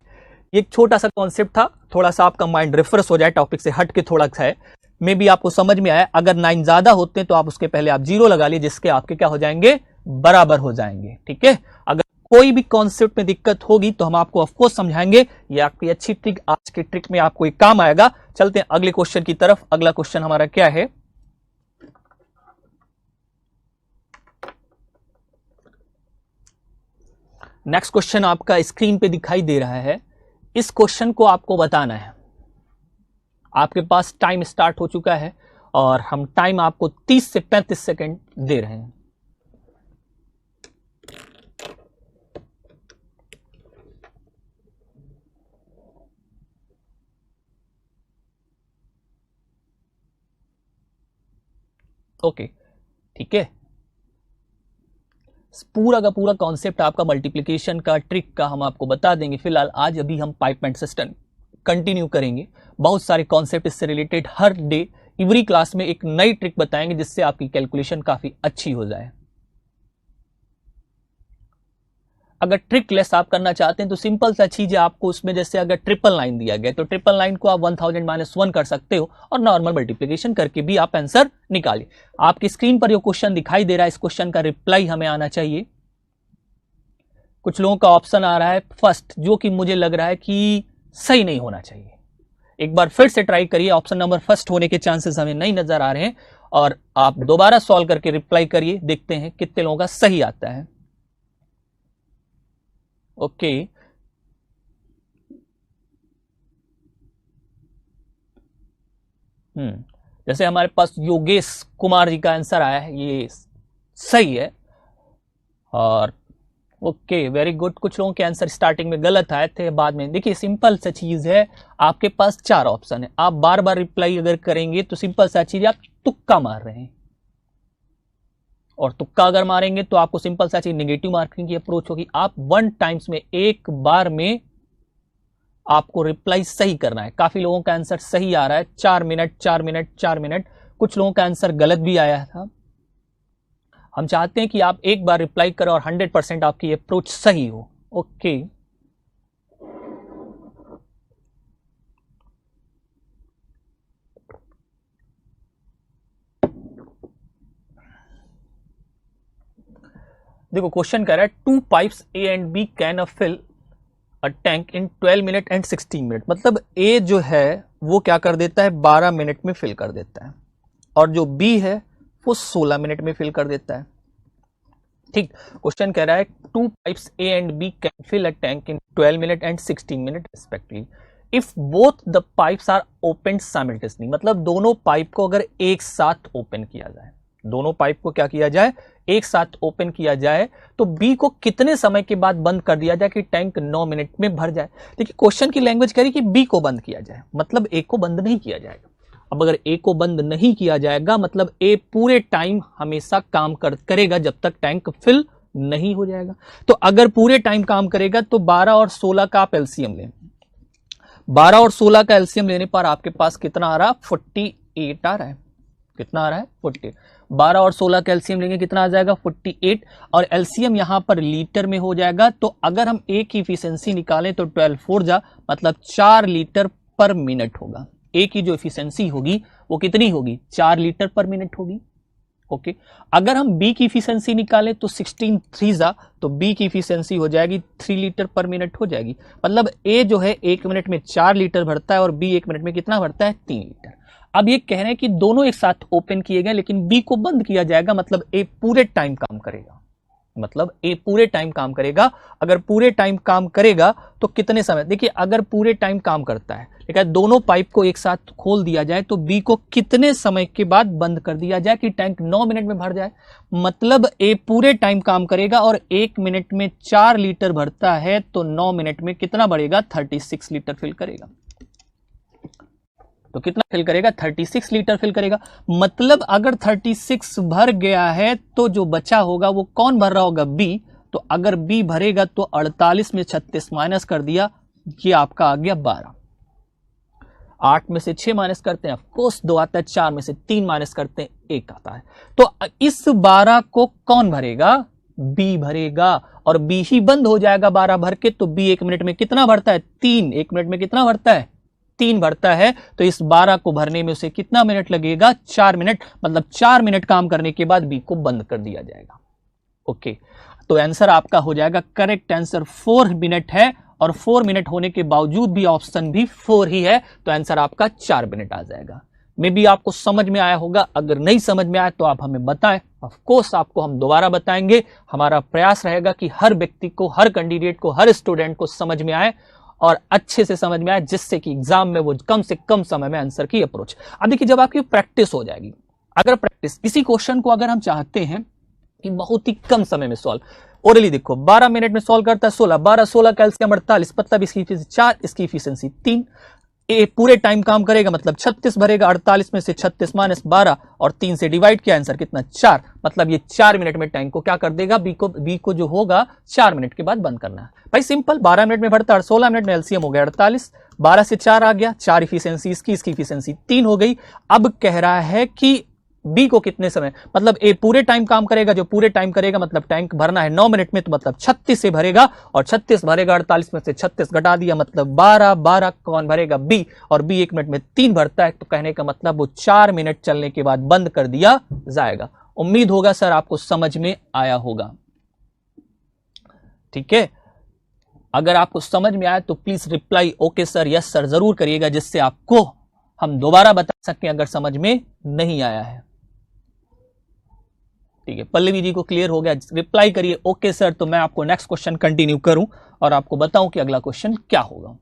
ये एक छोटा सा कॉन्सेप्ट था, थोड़ा सा आपका माइंड रिफ्रेश हो जाए, टॉपिक से हट के थोड़ा सा है, मे भी आपको समझ में आया। अगर 9 ज्यादा होते हैं तो आप उसके पहले आप 0 लगा लीजिए, जिसके आपके क्या हो जाएंगे, बराबर हो जाएंगे। ठीक है, अगर कोई भी कॉन्सेप्ट में दिक्कत होगी तो हम आपको ऑफकोर्स समझाएंगे। ये आपकी अच्छी ट्रिक, आज की ट्रिक में आपको एक काम आएगा। चलते हैं अगले क्वेश्चन की तरफ। अगला क्वेश्चन हमारा क्या है, नेक्स्ट क्वेश्चन आपका स्क्रीन पे दिखाई दे रहा है। इस क्वेश्चन को आपको बताना है। आपके पास टाइम स्टार्ट हो चुका है और हम टाइम आपको 30 से 35 सेकंड दे रहे हैं। ओके, ठीक है। पूरा का पूरा कॉन्सेप्ट आपका मल्टीप्लिकेशन का, ट्रिक का हम आपको बता देंगे। फिलहाल आज अभी हम पाइपमेंट सिस्टम कंटिन्यू करेंगे। बहुत सारे कॉन्सेप्ट इससे रिलेटेड हर डे एवरी क्लास में एक नई ट्रिक बताएंगे जिससे आपकी कैलकुलेशन काफी अच्छी हो जाए। अगर ट्रिक लेस आप करना चाहते हैं तो सिंपल सा चीज है, आपको उसमें जैसे अगर ट्रिपल लाइन दिया गया तो ट्रिपल लाइन को आप 1000 - 1 कर सकते हो और नॉर्मल मल्टीप्लिकेशन करके भी आप आंसर निकालिए। आपकी स्क्रीन पर जो क्वेश्चन दिखाई दे रहा है, इस क्वेश्चन का रिप्लाई हमें आना चाहिए। कुछ लोगों का ऑप्शन आ रहा है फर्स्ट, जो कि मुझे लग रहा है कि सही नहीं होना चाहिए। एक बार फिर से ट्राई करिए। ऑप्शन नंबर फर्स्ट होने के चांसेस हमें नहीं नजर आ रहे हैं और आप दोबारा सॉल्व करके रिप्लाई करिए, देखते हैं कितने लोगों का सही आता है। ओके, जैसे हमारे पास योगेश कुमार जी का आंसर आया है, ये सही है। और ओके, वेरी गुड। कुछ लोगों के आंसर स्टार्टिंग में गलत आए थे, बाद में। देखिए सिंपल सा चीज है, आपके पास 4 ऑप्शन है। आप बार बार रिप्लाई अगर करेंगे तो सिंपल सा चीज है, आप तुक्का मार रहे हैं। और तुक्का अगर मारेंगे तो आपको सिंपल सा चीज नेगेटिव मार्किंग की अप्रोच होगी। आप 1 टाइम्स में, एक बार में आपको रिप्लाई सही करना है। काफी लोगों का आंसर सही आ रहा है, 4 मिनट 4 मिनट 4 मिनट। कुछ लोगों का आंसर गलत भी आया था। हम चाहते हैं कि आप एक बार रिप्लाई करें और 100% आपकी अप्रोच सही हो। ओके, देखो क्वेश्चन कह रहा है 2 pipes A and B can fill a tank in 12 minute and 16 minute. मतलब ए जो है वो क्या कर देता है, 12 मिनट में फिल कर देता है, और जो बी है वो 16 मिनट में फिल कर देता है। ठीक, क्वेश्चन कह रहा है 2 pipes A and B can fill a tank in 12 minute and 16 minute respectively if both the pipes are open simultaneously. मतलब दोनों पाइप को अगर एक साथ ओपन किया जाए, दोनों पाइप को क्या किया जाए, एक साथ ओपन किया जाए, तो बी को कितने समय के बाद बंद कर दिया जाए कि टैंक 9 मिनट में भर जाए। देखिए क्वेश्चन की लैंग्वेज कह रही कि बी को बंद किया जाए, मतलब ए को बंद नहीं किया जाएगा। अब अगर ए को बंद नहीं किया जाएगा मतलब ए पूरे टाइम हमेशा काम करेगा जब तक टैंक फिल नहीं हो जाएगा। तो अगर पूरे टाइम काम करेगा तो 12 और 16 का आप एलसीएम लें। 12 और 16 का एलसीएम लेने पर आपके पास कितना आ रहा है, 48 आ रहा है। कितना आ रहा है, 48। 12 और 16 का एलसीएम लेंगे कितना आ जाएगा, 48। और एलसीएम यहां पर लीटर में हो जाएगा। तो अगर हम ए की इफिशिएंसी निकालें तो 12 4 जा मतलब 4 लीटर पर मिनट होगा। ए की जो इफिशिएंसी होगी वो कितनी होगी, 4 लीटर पर मिनट होगी। ओके, अगर हम बी की इफिशिएंसी निकालें तो 16 3 जा तो बी की इफिशिएंसी हो जाएगी 3 लीटर पर मिनट हो जाएगी। मतलब ए जो है 1 मिनट में 4 लीटर भरता है और बी 1 मिनट में कितना भरता है, 3 लीटर। अब ये कह रहे हैं कि दोनों एक साथ ओपन किए गए लेकिन बी को बंद किया जाएगा, मतलब ए पूरे टाइम काम करेगा। मतलब ए पूरे टाइम काम करेगा। अगर पूरे टाइम काम करेगा तो कितने समय, देखिए अगर पूरे टाइम काम करता है, लेकिन दोनों पाइप को एक साथ खोल दिया जाए तो बी को कितने समय के बाद बंद कर दिया जाए कि टैंक 9 मिनट में भर जाए। मतलब ए पूरे टाइम काम करेगा और 1 मिनट में 4 लीटर भरता है तो 9 मिनट में कितना बढ़ेगा, 36 लीटर फिल करेगा। तो कितना फिल करेगा, 36 लीटर फिल करेगा। मतलब अगर 36 भर गया है तो जो बचा होगा वो कौन भर रहा होगा, बी। तो अगर बी भरेगा तो 48 में 36 माइनस कर दिया, ये आपका आ गया 12। 8 में से 6 माइनस करते हैं, ऑफकोर्स 2 आता है। 4 में से 3 माइनस करते हैं, 1 आता है। तो इस 12 को कौन भरेगा, बी भरेगा। और बी ही बंद हो जाएगा 12 भर के। तो बी 1 मिनट में कितना भरता है, 3। 1 मिनट में कितना भरता है, 3 भरता है। तो इस 12 को भरने में उसे कितना मिनट लगेगा, 4 मिनट। मतलब 4 मिनट काम करने के बाद बी को बंद कर दिया जाएगा। ओके, तो आंसर आपका हो जाएगा, करेक्ट आंसर 4 मिनट है। और 4 मिनट होने के बावजूद भी ऑप्शन भी 4 ही है, तो आंसर आपका 4 मिनट आ जाएगा। मे बी आपको समझ में आया होगा। अगर नहीं समझ में आया तो आप हमें बताएं, ऑफ कोर्स आपको हम दोबारा बताएंगे। हमारा प्रयास रहेगा कि हर व्यक्ति को, हर कैंडिडेट को, हर स्टूडेंट को समझ में आए और अच्छे से समझ में आए, जिससे कि एग्जाम में वो कम से कम समय में आंसर की अप्रोच। अब देखिए, जब आपकी प्रैक्टिस हो जाएगी, अगर प्रैक्टिस, इसी क्वेश्चन को अगर हम चाहते हैं कि बहुत ही कम समय में सॉल्व, ओरली देखो 12 मिनट में सॉल्व करता है 16, 12 16 कैल्सियम 48, मतलब इसकी इफिशिएंसी 4, इसकी इफिशिएंसी 3। ए पूरे टाइम काम करेगा मतलब 36 भरेगा, 48 में से 36 माइनस 12 और 3 से डिवाइड किया, आंसर कितना 4, मतलब ये 4 मिनट में टैंक को क्या कर देगा, बी को जो होगा 4 मिनट के बाद बंद करना है। भाई सिंपल, 12 मिनट में भरता है, 16 मिनट में एलसीएम हो गया 48, 12 से 4 आ गया, 4 इफिशिएंसी इसकी इफिशिएंसी 3 हो गई। अब कह रहा है कि बी को कितने समय, मतलब ए पूरे टाइम काम करेगा, जो पूरे टाइम करेगा मतलब टैंक भरना है 9 मिनट में, तो मतलब 36 से भरेगा और 36 भरेगा, 48 में से 36 घटा दिया, मतलब 12, 12 कौन भरेगा, बी, और बी 1 मिनट में 3 भरता है, तो कहने का मतलब वो 4 मिनट चलने के बाद बंद कर दिया जाएगा। उम्मीद होगा सर आपको समझ में आया होगा, ठीक है। अगर आपको समझ में आया तो please reply okay sir, yes sir जरूर करिएगा, जिससे आपको हम दोबारा बता सकें अगर समझ में नहीं आया है, ठीक है। पल्लवी जी को क्लियर हो गया, रिप्लाई करिए ओके सर, तो मैं आपको नेक्स्ट क्वेश्चन कंटिन्यू करूं और आपको बताऊं कि अगला क्वेश्चन क्या होगा।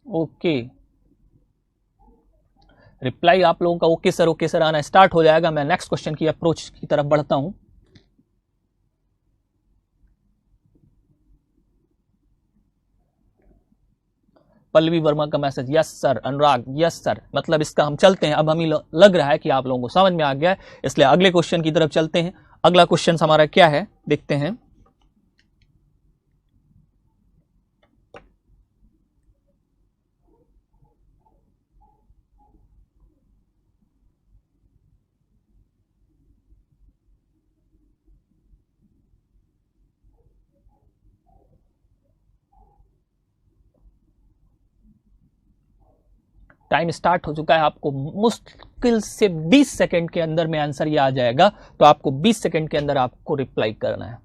ओके, रिप्लाई आप लोगों का ओके सर आना स्टार्ट हो जाएगा। मैं नेक्स्ट क्वेश्चन की अप्रोच की तरफ बढ़ता हूं। पल्लवी वर्मा का मैसेज, यस सर। अनुराग, यस सर, मतलब इसका हम चलते हैं। अब हमें लग रहा है कि आप लोगों को समझ में आ गया है, इसलिए अगले क्वेश्चन की तरफ चलते हैं। अगला क्वेश्चन हमारा क्या है देखते हैं। टाइम स्टार्ट हो चुका है, आपको मुश्किल से 20 सेकंड के अंदर में आंसर ये आ जाएगा, तो आपको 20 सेकंड के अंदर आपको रिप्लाई करना है।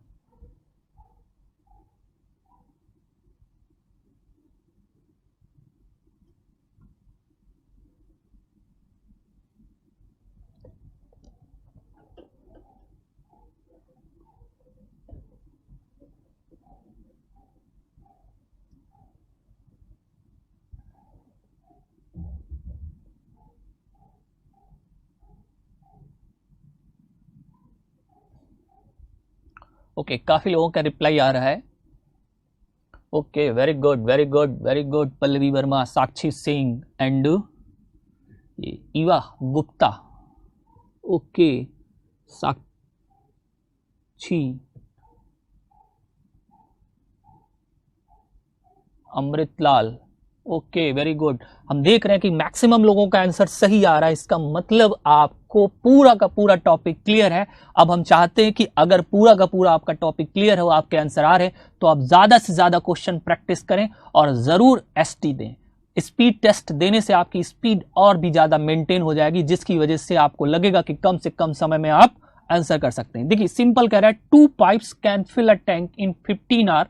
ओके, काफी लोगों का रिप्लाई आ रहा है। Okay, very good very good very good. Pallavi Verma, Sakshi Singh and Eva Gupta. Okay, Sakshi, Amritlal, okay very good. हम देख रहे हैं कि मैक्सिमम लोगों का आंसर सही आ रहा है, इसका मतलब आपको पूरा का पूरा टॉपिक क्लियर है। अब हम चाहते हैं कि अगर पूरा का पूरा आपका टॉपिक क्लियर हो, आपके आंसर आ रहे हैं, तो आप ज्यादा से ज्यादा क्वेश्चन प्रैक्टिस करें और जरूर एसटी दें। स्पीड टेस्ट देने से आपकी स्पीड और भी ज्यादा मेंटेन हो जाएगी, जिसकी वजह से आपको लगेगा कि कम से कम समय में आप आंसर कर सकते हैं। देखिए सिंपल कह रहा है, 2 pipes can fill a tank in 15 hour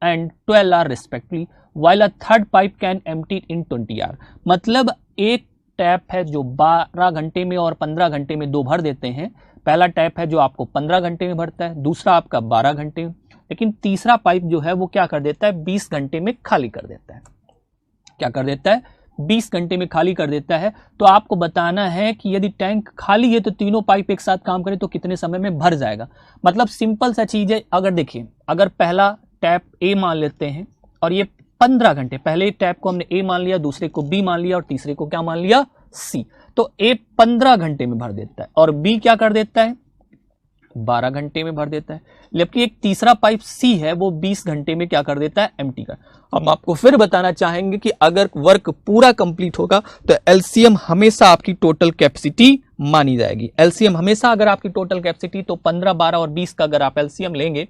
and 12 hour respectively, while a third pipe can empty in 20 hour. मतलब एक टैप है जो 12 घंटे में और 15 घंटे में 2 भर देते हैं। पहला टैप है जो आपको 15 घंटे में भरता है, दूसरा आपका 12 घंटे में, लेकिन तीसरा पाइप जो है वो क्या कर देता है, 20 घंटे में खाली कर देता है। क्या कर देता है, 20 घंटे में खाली कर देता है। तो आपको बताना है कि यदि टैंक खाली है तो तीनों पाइप एक साथ काम करें तो कितने समय में भर जाएगा। मतलब सिंपल सा चीज है। अगर देखिए, अगर पहला टैप ए मान लेते हैं और ये 15 घंटे, पहले टैप को हमने ए मान लिया, दूसरे को बी मान लिया और तीसरे को क्या मान लिया, सी, तो ए 15 घंटे में भर देता है और बी क्या कर देता है, 12 घंटे में भर देता है। जबकि एक तीसरा पाइप सी है वो 20 घंटे में क्या कर देता है, एम्प्टी कर। हम आपको फिर बताना चाहेंगे कि अगर वर्क पूरा कंप्लीट होगा तो एलसीएम हमेशा आपकी टोटल कैपेसिटी मानी जाएगी। एलसीएम हमेशा, अगर आपकी टोटल कैपेसिटी तो 15, 12 और 20 का अगर आप एलसीएम लेंगे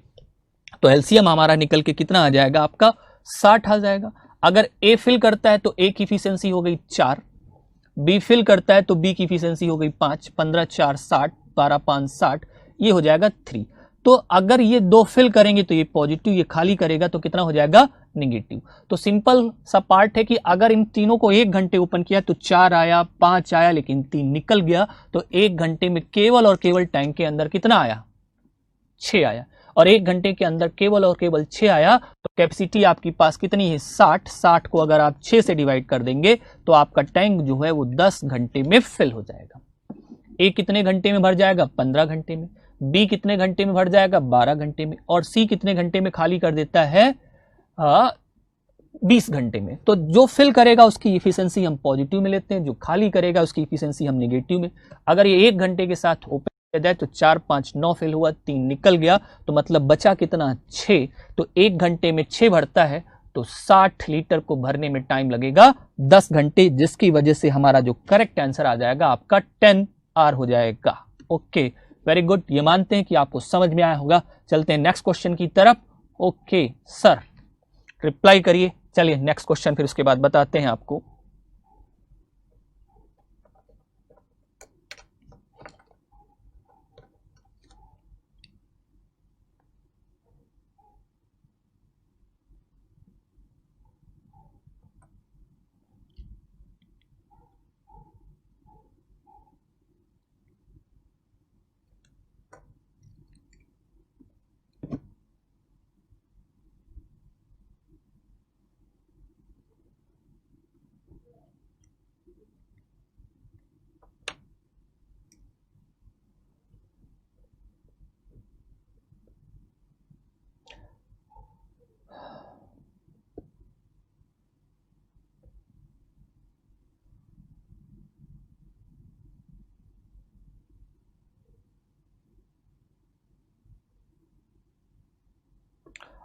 तो एलसीएम हमारा निकल के कितना आ जाएगा, आपका 60 आ जाएगा। अगर ए फिल करता है तो ए की इफिशिएंसी हो गई 4, बी फिल करता है तो बी की इफिशिएंसी हो गई 5, 15 4 60, 12 5 60, ये हो जाएगा 3। तो अगर ये दो फिल करेंगे तो ये पॉजिटिव, ये खाली करेगा तो कितना हो जाएगा निगेटिव। तो सिंपल सा पार्ट है कि अगर इन तीनों को 1 घंटे ओपन किया तो 4 आया, 5 आया, लेकिन 3 निकल गया। तो 1 घंटे में केवल और केवल टैंक के अंदर कितना आया, 6 आया। और 1 घंटे के अंदर केवल और केवल 6 आया तो कैपेसिटी आपके पास कितनी है 60। 60 को अगर आप 6 से डिवाइड कर देंगे तो आपका टैंक जो है वो 10 घंटे में फिल हो जाएगा। ए कितने घंटे में भर जाएगा 15 घंटे में, बी कितने घंटे में भर जाएगा 12 घंटे में, और सी कितने घंटे में खाली कर देता है 20 घंटे में। तो जो फिल करेगा उसकी इफिशिएंसी हम पॉजिटिव में लेते हैं, जो खाली करेगा उसकी इफिशिएंसी हम नेगेटिव में। अगर ये 1 घंटे के साथ ओपन किया जाए तो 4 5 9 फिल हुआ, 3 निकल गया, तो मतलब बचा कितना 6। तो 1 घंटे में 6 भरता है तो 60 लीटर को भरने में टाइम लगेगा 10 घंटे, जिसकी वजह से हमारा जो करेक्ट आंसर आ जाएगा आपका 10 आवर हो जाएगा। ओके, वेरी गुड, ये मानते हैं कि आपको समझ में आया होगा। चलते हैं नेक्स्ट क्वेश्चन की तरफ। ओके सर, रिप्लाई करिए। चलिए नेक्स्ट क्वेश्चन फिर उसके बाद बताते हैं आपको।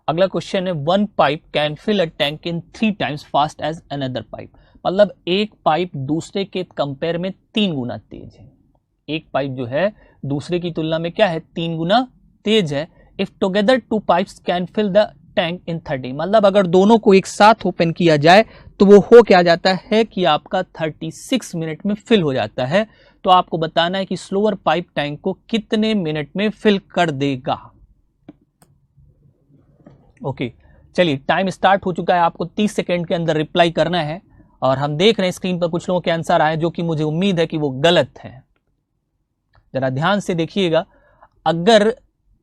अगला क्वेश्चन है 1 pipe can fill a tank in 3 times fast as another pipe. मतलब एक पाइप दूसरे के कंपेयर में 3 गुना तेज है। एक पाइप जो है दूसरे की तुलना में क्या है 3 गुना तेज है। If together 2 pipes can fill the tank in 30, मतलब अगर दोनों को एक साथ ओपन किया जाए तो वो हो क्या जाता है कि आपका 36 मिनट में फिल हो जाता है। तो आपको बताना है कि स्लोअर पाइप टैंक को कितने मिनट में फिल कर देगा। ओके, चलिए टाइम स्टार्ट हो चुका है, आपको 30 सेकेंड के अंदर रिप्लाई करना है। और हम देख रहे हैं स्क्रीन पर कुछ लोगों के आंसर आए जो कि मुझे उम्मीद है कि वो गलत है। जरा ध्यान से देखिएगा, अगर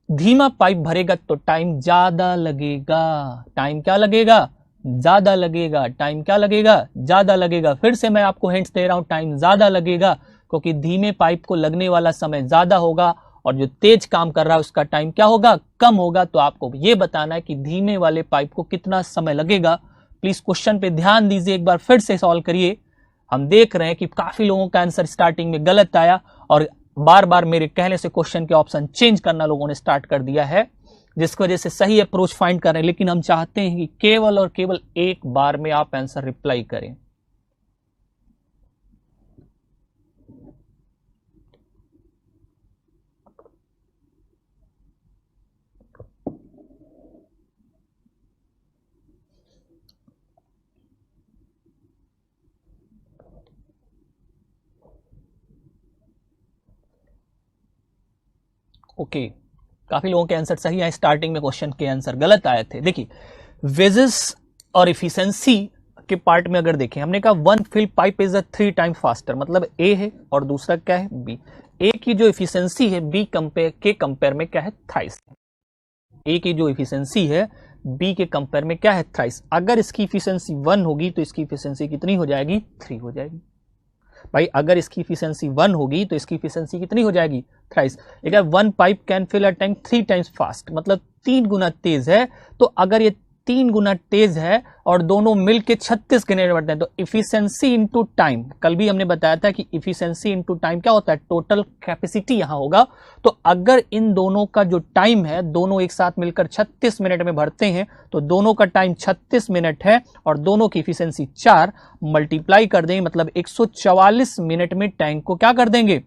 धीमा पाइप भरेगा तो टाइम ज्यादा लगेगा। टाइम क्या लगेगा, ज्यादा लगेगा। टाइम क्या लगेगा, ज्यादा लगेगा। फिर से मैं आपको हिंट्स दे रहा हूं, टाइम ज्यादा लगेगा क्योंकि धीमे पाइप को लगने वाला समय ज्यादा होगा और जो तेज काम कर रहा है उसका टाइम क्या होगा, कम होगा। तो आपको यह बताना है कि धीमे वाले पाइप को कितना समय लगेगा। प्लीज क्वेश्चन पे ध्यान दीजिए, एक बार फिर से सॉल्व करिए। हम देख रहे हैं कि काफी लोगों का आंसर स्टार्टिंग में गलत आया और बार बार मेरे कहने से क्वेश्चन के ऑप्शन चेंज करना लोगों ने स्टार्ट कर दिया है, जिसकी वजह से सही अप्रोच फाइंड कर रहे हैं। लेकिन हम चाहते हैं कि केवल और केवल एक बार में आप आंसर रिप्लाई करें। ओके, काफी लोगों के आंसर सही आए, स्टार्टिंग में क्वेश्चन के आंसर गलत आए थे। देखिए वेजेस और इफिशिएंसी के पार्ट में अगर देखें, हमने कहा 1 fill pipe is 3 time faster, मतलब ए है और दूसरा क्या है बी। ए की जो इफिशिएंसी है बी के कंपेयर में क्या है थ्राइस। ए की जो इफिशिएंसी है बी के कंपेयर में क्या है थ्राइस। अगर इसकी इफिशिएंसी 1 होगी तो इसकी इफिशिएंसी कितनी हो जाएगी 3 हो जाएगी। भाई अगर इसकी इफिशिएंसी 1 होगी तो इसकी इफिशिएंसी कितनी हो जाएगी थ्राइस। एक 1 pipe can fill a tank 3 times fast, मतलब 3 गुना तेज है। तो अगर ये 3 गुना तेज है और दोनों मिलके 36 घंटे बढ़ते हैं तो इफिशिएंसी इनटू टाइम, कल भी हमने बताया था कि इफिशिएंसी इनटू टाइम क्या होता है, टोटल कैपेसिटी यहां होगा। तो अगर इन दोनों का जो टाइम है, दोनों एक साथ मिलकर 36 मिनट में भरते हैं तो दोनों का टाइम 36 मिनट है और दोनों की इफिशिएंसी 4 मल्टीप्लाई कर देंगे, मतलब 144 मिनट में टैंक को क्या कर देंगे,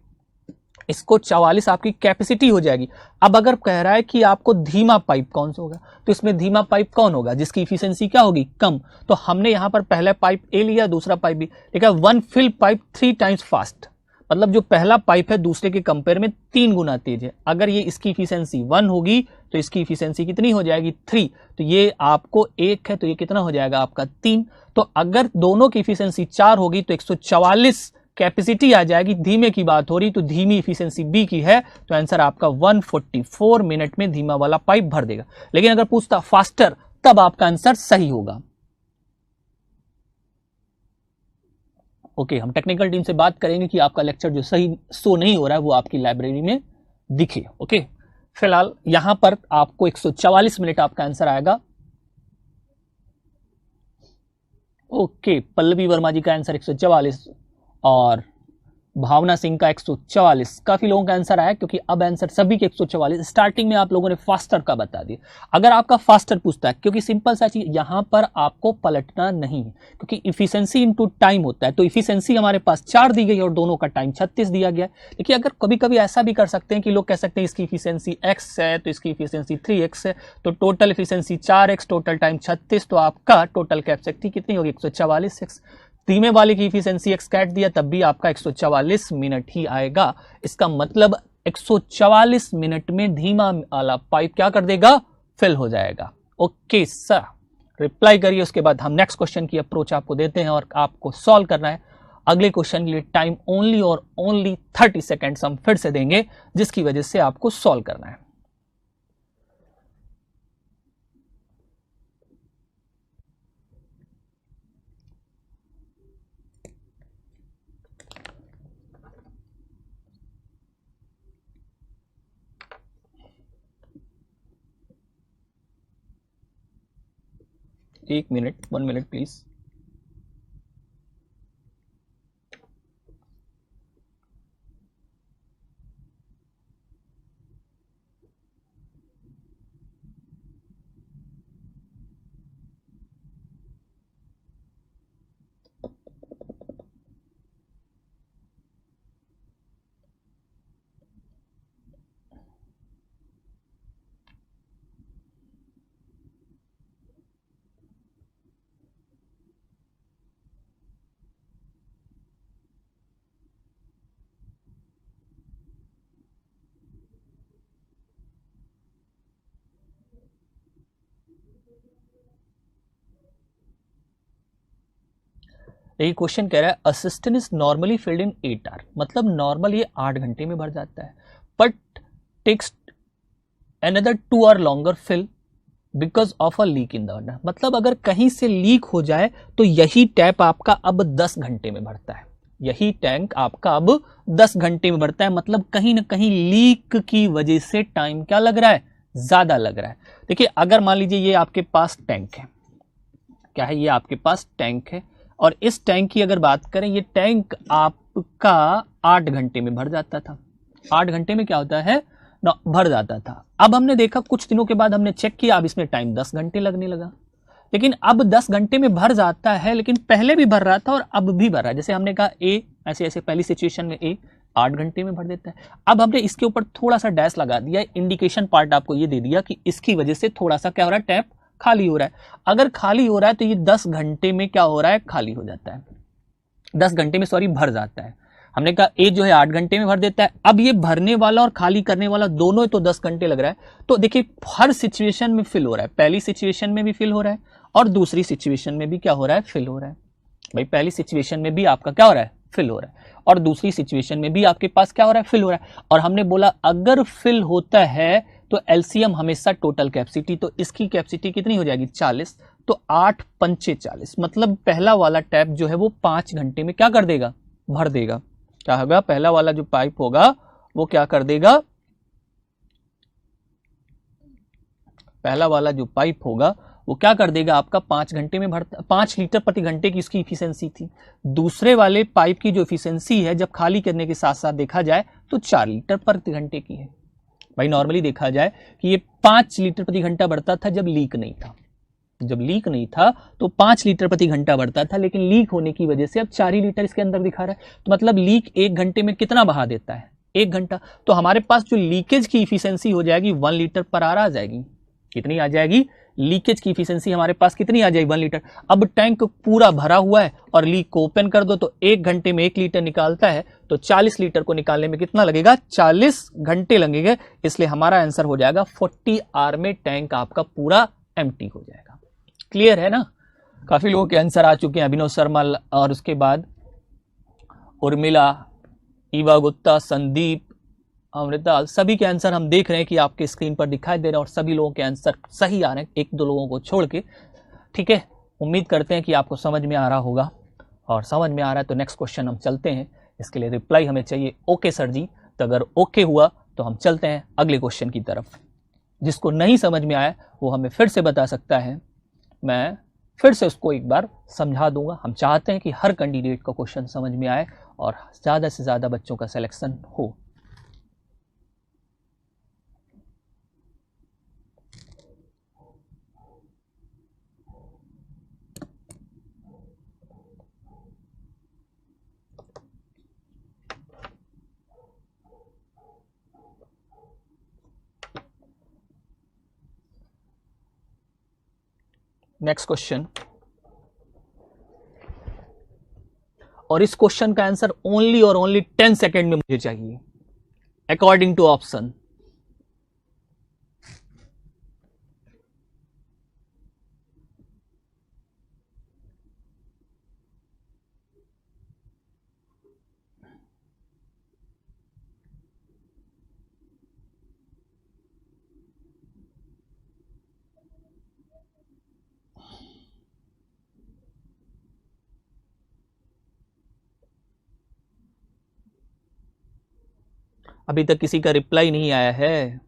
इसको 44 आपकी कैपेसिटी हो जाएगी। अब अगर कह रहा है कि आपको धीमा पाइप कौन सा होगा, तो इसमें धीमा पाइप कौन होगा जिसकी इफिशिएंसी क्या होगी कम। तो हमने यहां पर पहला पाइप ए लिया, दूसरा पाइप बी। ठीक है, 1 फिल पाइप 3 टाइम्स फास्ट, मतलब जो पहला पाइप है दूसरे के कंपेयर में 3 गुना तेज है। अगर ये इसकी इफिशियंसी 1 होगी तो इसकी इफिशियंसी कितनी हो जाएगी 3। तो ये आपको 1 है तो ये कितना हो जाएगा आपका 3। तो अगर दोनों की इफिशियंसी 4 होगी तो 144 कैपेसिटी आ जाएगी। धीमे की बात हो रही तो धीमी इफिशियंसी बी की है, तो आंसर आपका 144 मिनट में धीमा वाला पाइप भर देगा। लेकिन अगर पूछता फास्टर तब आपका आंसर सही होगा। ओके, हम टेक्निकल टीम से बात करेंगे कि आपका लेक्चर जो सही शो नहीं हो रहा है वो आपकी लाइब्रेरी में दिखे। ओके, फिलहाल यहां पर आपको 144 मिनट आपका आंसर आएगा। ओके, पल्लवी वर्मा जी का आंसर 144 और भावना सिंह का 144। काफी लोगों का आंसर आया क्योंकि अब आंसर सभी के 144। स्टार्टिंग में आप लोगों ने फास्टर का बता दिया। अगर आपका फास्टर पूछता है, क्योंकि सिंपल सा चीज यहां पर आपको पलटना नहीं है, क्योंकि इफिशियंसी इनटू टाइम होता है। तो इफिशियंसी हमारे पास 4 दी गई और दोनों का टाइम 36 दिया गया है। देखिए, अगर कभी कभी ऐसा भी कर सकते हैं कि लोग कह सकते हैं इसकी इफिशियंसी x है तो इसकी इफिशियंसी 3x है, तो total efficiency 4x, total time 36, तो आपका टोटल कैपेसिटी कितनी होगी 144x। धीमे वाले की इफिशियंसी x काट दिया तब भी आपका 144 मिनट ही आएगा। इसका मतलब 144 मिनट में धीमा वाला पाइप क्या कर देगा, फिल हो जाएगा। ओके सर, रिप्लाई करिए, उसके बाद हम नेक्स्ट क्वेश्चन की अप्रोच आपको देते हैं और आपको सॉल्व करना है। अगले क्वेश्चन के लिए टाइम ओनली और ओनली 30 सेकेंड्स हम फिर से देंगे, जिसकी वजह से आपको सॉल्व करना है। एक मिनट, 1 मिनट प्लीज। ये क्वेश्चन कह रहा है a cistern is normally filled in 8 hour, मतलब नॉर्मल ये 8 घंटे में भर जाता है, but takes another 2 hour longer fill because of a leak in the under. मतलब अगर कहीं से लीक हो जाए तो यही टैप आपका अब 10 घंटे में भरता है, यही टैंक आपका अब 10 घंटे में भरता है। मतलब कहीं ना कहीं लीक की वजह से टाइम क्या लग रहा है, ज्यादा लग रहा है। देखिए, अगर मान लीजिए ये आपके पास टैंक है, क्या है, ये आपके पास टैंक है और इस टैंक की अगर बात करें, ये टैंक आपका 8 घंटे में भर जाता था। 8 घंटे में क्या होता है ना, भर जाता था। अब हमने देखा कुछ दिनों के बाद हमने चेक किया, अब इसमें टाइम 10 घंटे लगने लगा। लेकिन अब 10 घंटे में भर जाता है, लेकिन पहले भी भर रहा था और अब भी भर रहा है। जैसे हमने कहा ए, ऐसे ऐसे पहली सिचुएशन में ए 8 घंटे में भर देता है। अब हमने इसके ऊपर थोड़ा सा डैश लगा दिया, इंडिकेशन पार्ट आपको ये दे दिया कि इसकी वजह से थोड़ा सा क्या हो रहा है, टैप खाली हो रहा है। अगर खाली हो रहा है तो ये 10 घंटे में क्या हो रहा है, खाली हो जाता है, 10 घंटे में सॉरी भर जाता है। हमने कहा ए जो है 8 घंटे में भर देता है। अब ये भरने वाला और खाली करने वाला दोनों तो 10 घंटे लग रहा है। तो देखिए, हर सिचुएशन में फिल हो रहा है, पहली सिचुएशन में भी फिल हो रहा है और दूसरी सिचुएशन में भी क्या हो रहा है, फिल हो रहा है। भाई पहली सिचुएशन में भी आपका क्या हो रहा है, फिल हो रहा है, और दूसरी सिचुएशन में भी आपके पास क्या हो रहा है, फिल हो रहा है। और हमने बोला अगर फिल होता है तो एलसीएम हमेशा टोटल कैपेसिटी, तो इसकी कैपेसिटी कितनी हो जाएगी 40, तो 8 पंचे 40, मतलब पहला वाला टैप जो है वो 5 घंटे में क्या कर देगा, भर देगा। क्या होगा, पहला वाला जो पाइप होगा वो क्या कर देगा, पहला वाला जो पाइप होगा वो क्या कर देगा आपका 5 घंटे में भरता, 5 लीटर प्रति घंटे की इसकी इफिशियंसी थी। दूसरे वाले पाइप की जो इफिशियंसी है जब खाली करने के साथ साथ देखा जाए तो 4 लीटर प्रति घंटे की है। भाई नॉर्मली देखा जाए कि ये 5 लीटर प्रति घंटा बढ़ता था जब लीक नहीं था, जब लीक नहीं था तो 5 लीटर प्रति घंटा बढ़ता था, लेकिन लीक होने की वजह से अब 4 ही लीटर इसके अंदर दिखा रहा है। तो मतलब लीक 1 घंटे में कितना बहा देता है, 1 घंटा। तो हमारे पास जो लीकेज की इफिशियंसी हो जाएगी 1 लीटर पर आवर आ जाएगी। कितनी आ जाएगी, लीकेज की इफिशियंसी हमारे पास कितनी आ जाएगी 1 लीटर। अब टैंक पूरा भरा हुआ है और लीक को ओपन कर दो तो 1 घंटे में 1 लीटर निकालता है, तो 40 लीटर को निकालने में कितना लगेगा, 40 घंटे लगेंगे। इसलिए हमारा आंसर हो जाएगा 40 आवर में टैंक आपका पूरा एम्प्टी हो जाएगा। क्लियर है ना? काफी लोगों के आंसर आ चुके हैं, अभिनव शर्मा और उसके बाद उर्मिला, ईवा गुप्ता, संदीप, अमृता, सभी के आंसर हम देख रहे हैं कि आपके स्क्रीन पर दिखाई दे रहे हैं और सभी लोगों के आंसर सही आ रहे हैं, एक दो लोगों को छोड़ के। ठीक है, उम्मीद करते हैं कि आपको समझ में आ रहा होगा, और समझ में आ रहा है तो नेक्स्ट क्वेश्चन हम चलते हैं। इसके लिए रिप्लाई हमें चाहिए ओके सर जी। तो अगर ओके हुआ तो हम चलते हैं अगले क्वेश्चन की तरफ। जिसको नहीं समझ में आया वो हमें फिर से बता सकता है, मैं फिर से उसको एक बार समझा दूंगा। हम चाहते हैं कि हर कैंडिडेट का क्वेश्चन समझ में आए और ज़्यादा से ज़्यादा बच्चों का सिलेक्शन हो। नेक्स्ट क्वेश्चन, और इस क्वेश्चन का आंसर ओनली और ओनली 10 सेकेंड में मुझे चाहिए अकॉर्डिंग टू ऑप्शन। अभी तक किसी का रिप्लाई नहीं आया है।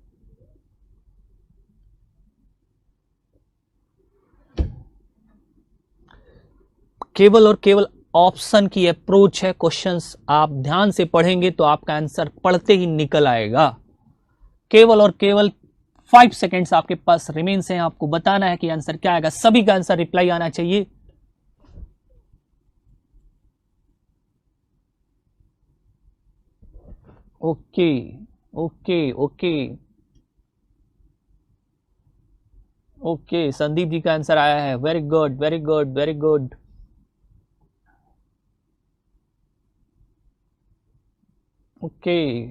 केवल और केवल ऑप्शन की अप्रोच है। क्वेश्चंस आप ध्यान से पढ़ेंगे तो आपका आंसर पढ़ते ही निकल आएगा। केवल और केवल 5 सेकेंड्स आपके पास रिमेन्स हैं, आपको बताना है कि आंसर क्या आएगा। सभी का आंसर रिप्लाई आना चाहिए। Okay okay okay okay, Sandeep ji का आंसर आया है। Very good very good very good. Okay,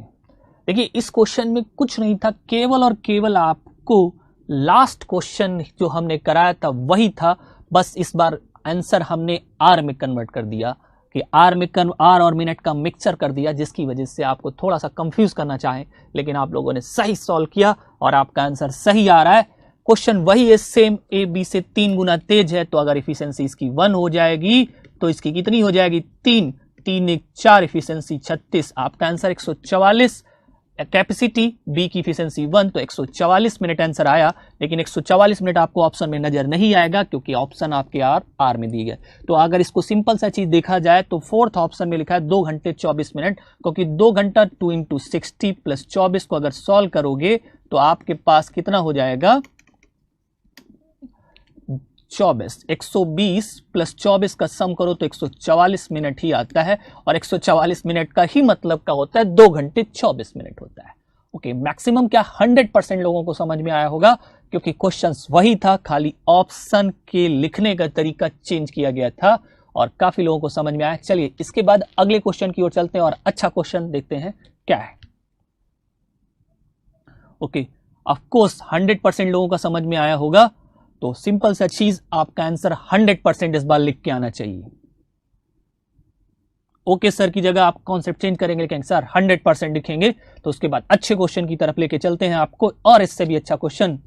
देखिए इस क्वेश्चन में कुछ नहीं था, केवल और केवल आपको लास्ट क्वेश्चन जो हमने कराया था वही था। बस इस बार आंसर हमने आर में कन्वर्ट कर दिया कि आर और मिनट का मिक्सचर कर दिया, जिसकी वजह से आपको थोड़ा सा कंफ्यूज करना चाहे, लेकिन आप लोगों ने सही सॉल्व किया और आपका आंसर सही आ रहा है। क्वेश्चन वही है, सेम ए बी से 3 गुना तेज है, तो अगर इफिशियंसी इसकी 1 हो जाएगी तो इसकी कितनी हो जाएगी, 3, 3 1 4, इफिशियंसी 36। आपका आंसर 144। कैपेसिटी बी की इफिशियंसी 1, तो 144 मिनट आंसर आया। लेकिन 144 मिनट आपको ऑप्शन में नजर नहीं आएगा क्योंकि ऑप्शन आपके आर में दिए गए। तो अगर इसको सिंपल सा चीज देखा जाए तो फोर्थ ऑप्शन में लिखा है 2 घंटे 24 मिनट, क्योंकि 2 घंटा 2 इंटू 60 प्लस 24 को अगर सॉल्व करोगे तो आपके पास कितना हो जाएगा, 24। 120 प्लस 24 का सम करो तो 144 मिनट ही आता है, और 144 मिनट का ही मतलब का होता है 2 घंटे 24 मिनट होता है। ओके, मैक्सिमम क्या 100% लोगों को समझ में आया होगा, क्योंकि क्वेश्चंस वही था, खाली ऑप्शन के लिखने का तरीका चेंज किया गया था और काफी लोगों को समझ में आया। चलिए इसके बाद अगले क्वेश्चन की ओर चलते हैं और अच्छा क्वेश्चन देखते हैं क्या है। ओके, ऑफ कोर्स 100% लोगों का समझ में आया होगा, तो सिंपल सा चीज, आपका आंसर 100% इस बार लिख के आना चाहिए। ओके सर की जगह आप कॉन्सेप्ट चेंज करेंगे, लेकिन सर 100% लिखेंगे। तो उसके बाद अच्छे क्वेश्चन की तरफ लेके चलते हैं आपको, और इससे भी अच्छा क्वेश्चन।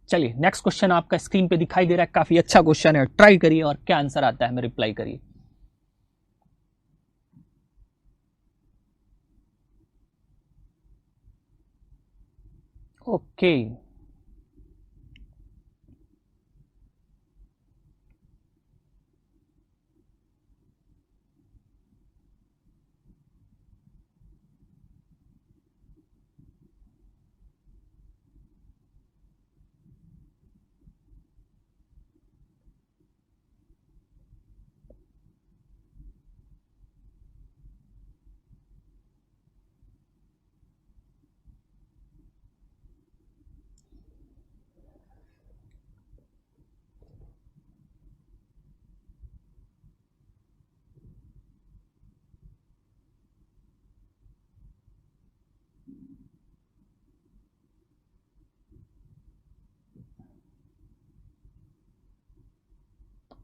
चलिए नेक्स्ट क्वेश्चन आपका स्क्रीन पे दिखाई दे रहा है, काफी अच्छा क्वेश्चन है, ट्राई करिए और क्या आंसर आता है हमें रिप्लाई करिए। ओके,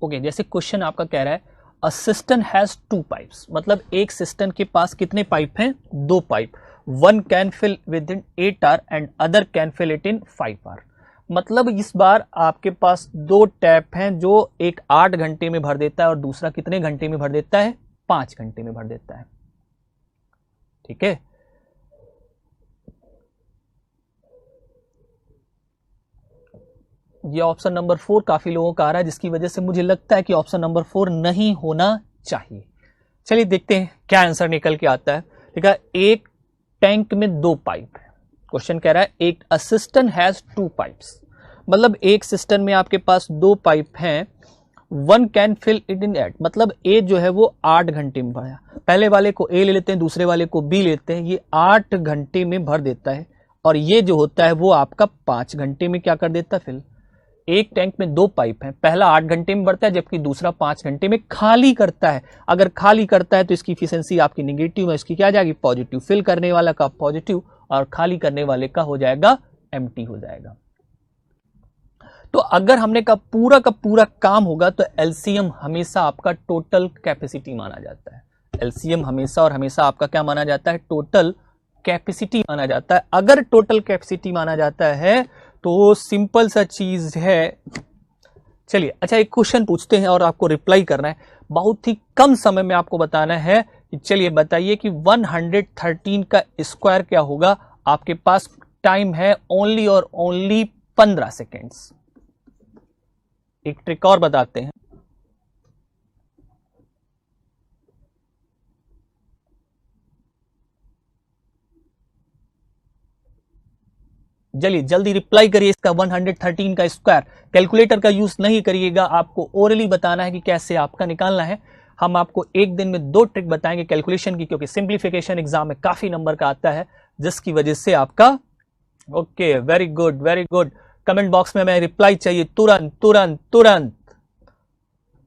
ओके, जैसे क्वेश्चन आपका कह रहा है अ सिस्टम हैज 2 पाइप्स, मतलब एक सिस्टम के पास कितने पाइप हैं? 2 pipe. One can fill within 8 hour and other can fill it in 5 hour. मतलब इस बार आपके पास 2 टैप हैं, जो एक 8 घंटे में भर देता है और दूसरा कितने घंटे में भर देता है? 5 घंटे में भर देता है। ठीक है, ये ऑप्शन नंबर 4 काफी लोगों का आ रहा है, जिसकी वजह से मुझे लगता है कि ऑप्शन नंबर 4 नहीं होना चाहिए। चलिए देखते हैं क्या आंसर निकल के आता है। ठीक है, एक टैंक में 2 पाइप है। क्वेश्चन कह रहा है एक सिस्टम हैज 2 पाइप्स, मतलब एक सिस्टम में आपके पास 2 पाइप हैं। One can fill it in 8, मतलब ए जो है वो 8 घंटे में भरा। पहले वाले को ए ले लेते हैं, दूसरे वाले को बी लेते हैं, ये 8 घंटे में भर देता है। और ये जो होता है वो आपका 5 घंटे में क्या कर देता है फिल। एक टैंक में 2 पाइप हैं, पहला 8 घंटे में भरता है जबकि दूसरा 5 घंटे में खाली करता है। अगर खाली करता है तो इसकी इफिशिएंसी आपकी निगेटिव है, इसकी क्या आ जाएगी? पॉजिटिव। फिल करने वाला का पॉजिटिव और खाली करने वाले का हो जाएगा एम्प्टी हो जाएगा। तो अगर हमने का पूरा काम होगा तो एलसीएम हमेशा आपका टोटल कैपेसिटी माना जाता है। एलसीएम हमेशा और हमेशा आपका क्या माना जाता है? टोटल कैपेसिटी माना जाता है। अगर टोटल कैपेसिटी माना जाता है तो सिंपल सा चीज है। चलिए अच्छा, एक क्वेश्चन पूछते हैं और आपको रिप्लाई करना है, बहुत ही कम समय में आपको बताना है। चलिए बताइए कि 113 का स्क्वायर क्या होगा। आपके पास टाइम है ओनली और ओनली 15 सेकेंड्स। एक ट्रिक और बताते हैं, चलिए जल्दी रिप्लाई करिए इसका। 113 का स्क्वायर कैलकुलेटर का यूज नहीं करिएगा, आपको ओरली बताना है कि कैसे आपका निकालना है। हम आपको एक दिन में 2 ट्रिक बताएंगे कैलकुलेशन की, क्योंकि सिंप्लीफिकेशन एग्जाम में काफी नंबर का आता है, जिसकी वजह से आपका okay very good very good. Comment box में हमें रिप्लाई चाहिए तुरंत तुरंत तुरंत।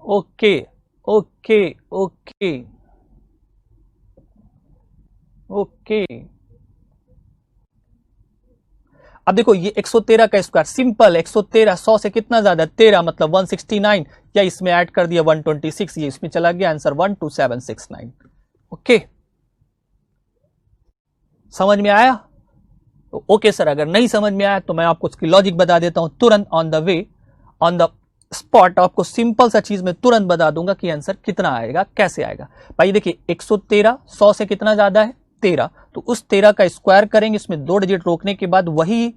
Okay okay okay okay. अब देखो ये 113 का स्क्वायर सिंपल, 113 100 से कितना ज्यादा? 13, मतलब 169, या इसमें ऐड कर दिया 126, ये इसमें चला गया आंसर 12769। ओके, समझ में आया? ओके सर, अगर नहीं समझ में आया तो मैं आपको उसकी लॉजिक बता देता हूं तुरंत, on the way on the spot आपको सिंपल सा चीज में तुरंत बता दूंगा कि आंसर कितना आएगा, कैसे आएगा। भाई देखिए 113 100 से कितना ज्यादा है? 13, तो उस 13 का स्क्वायर करेंगे, इसमें 2 डिजिट रोकने के बाद वही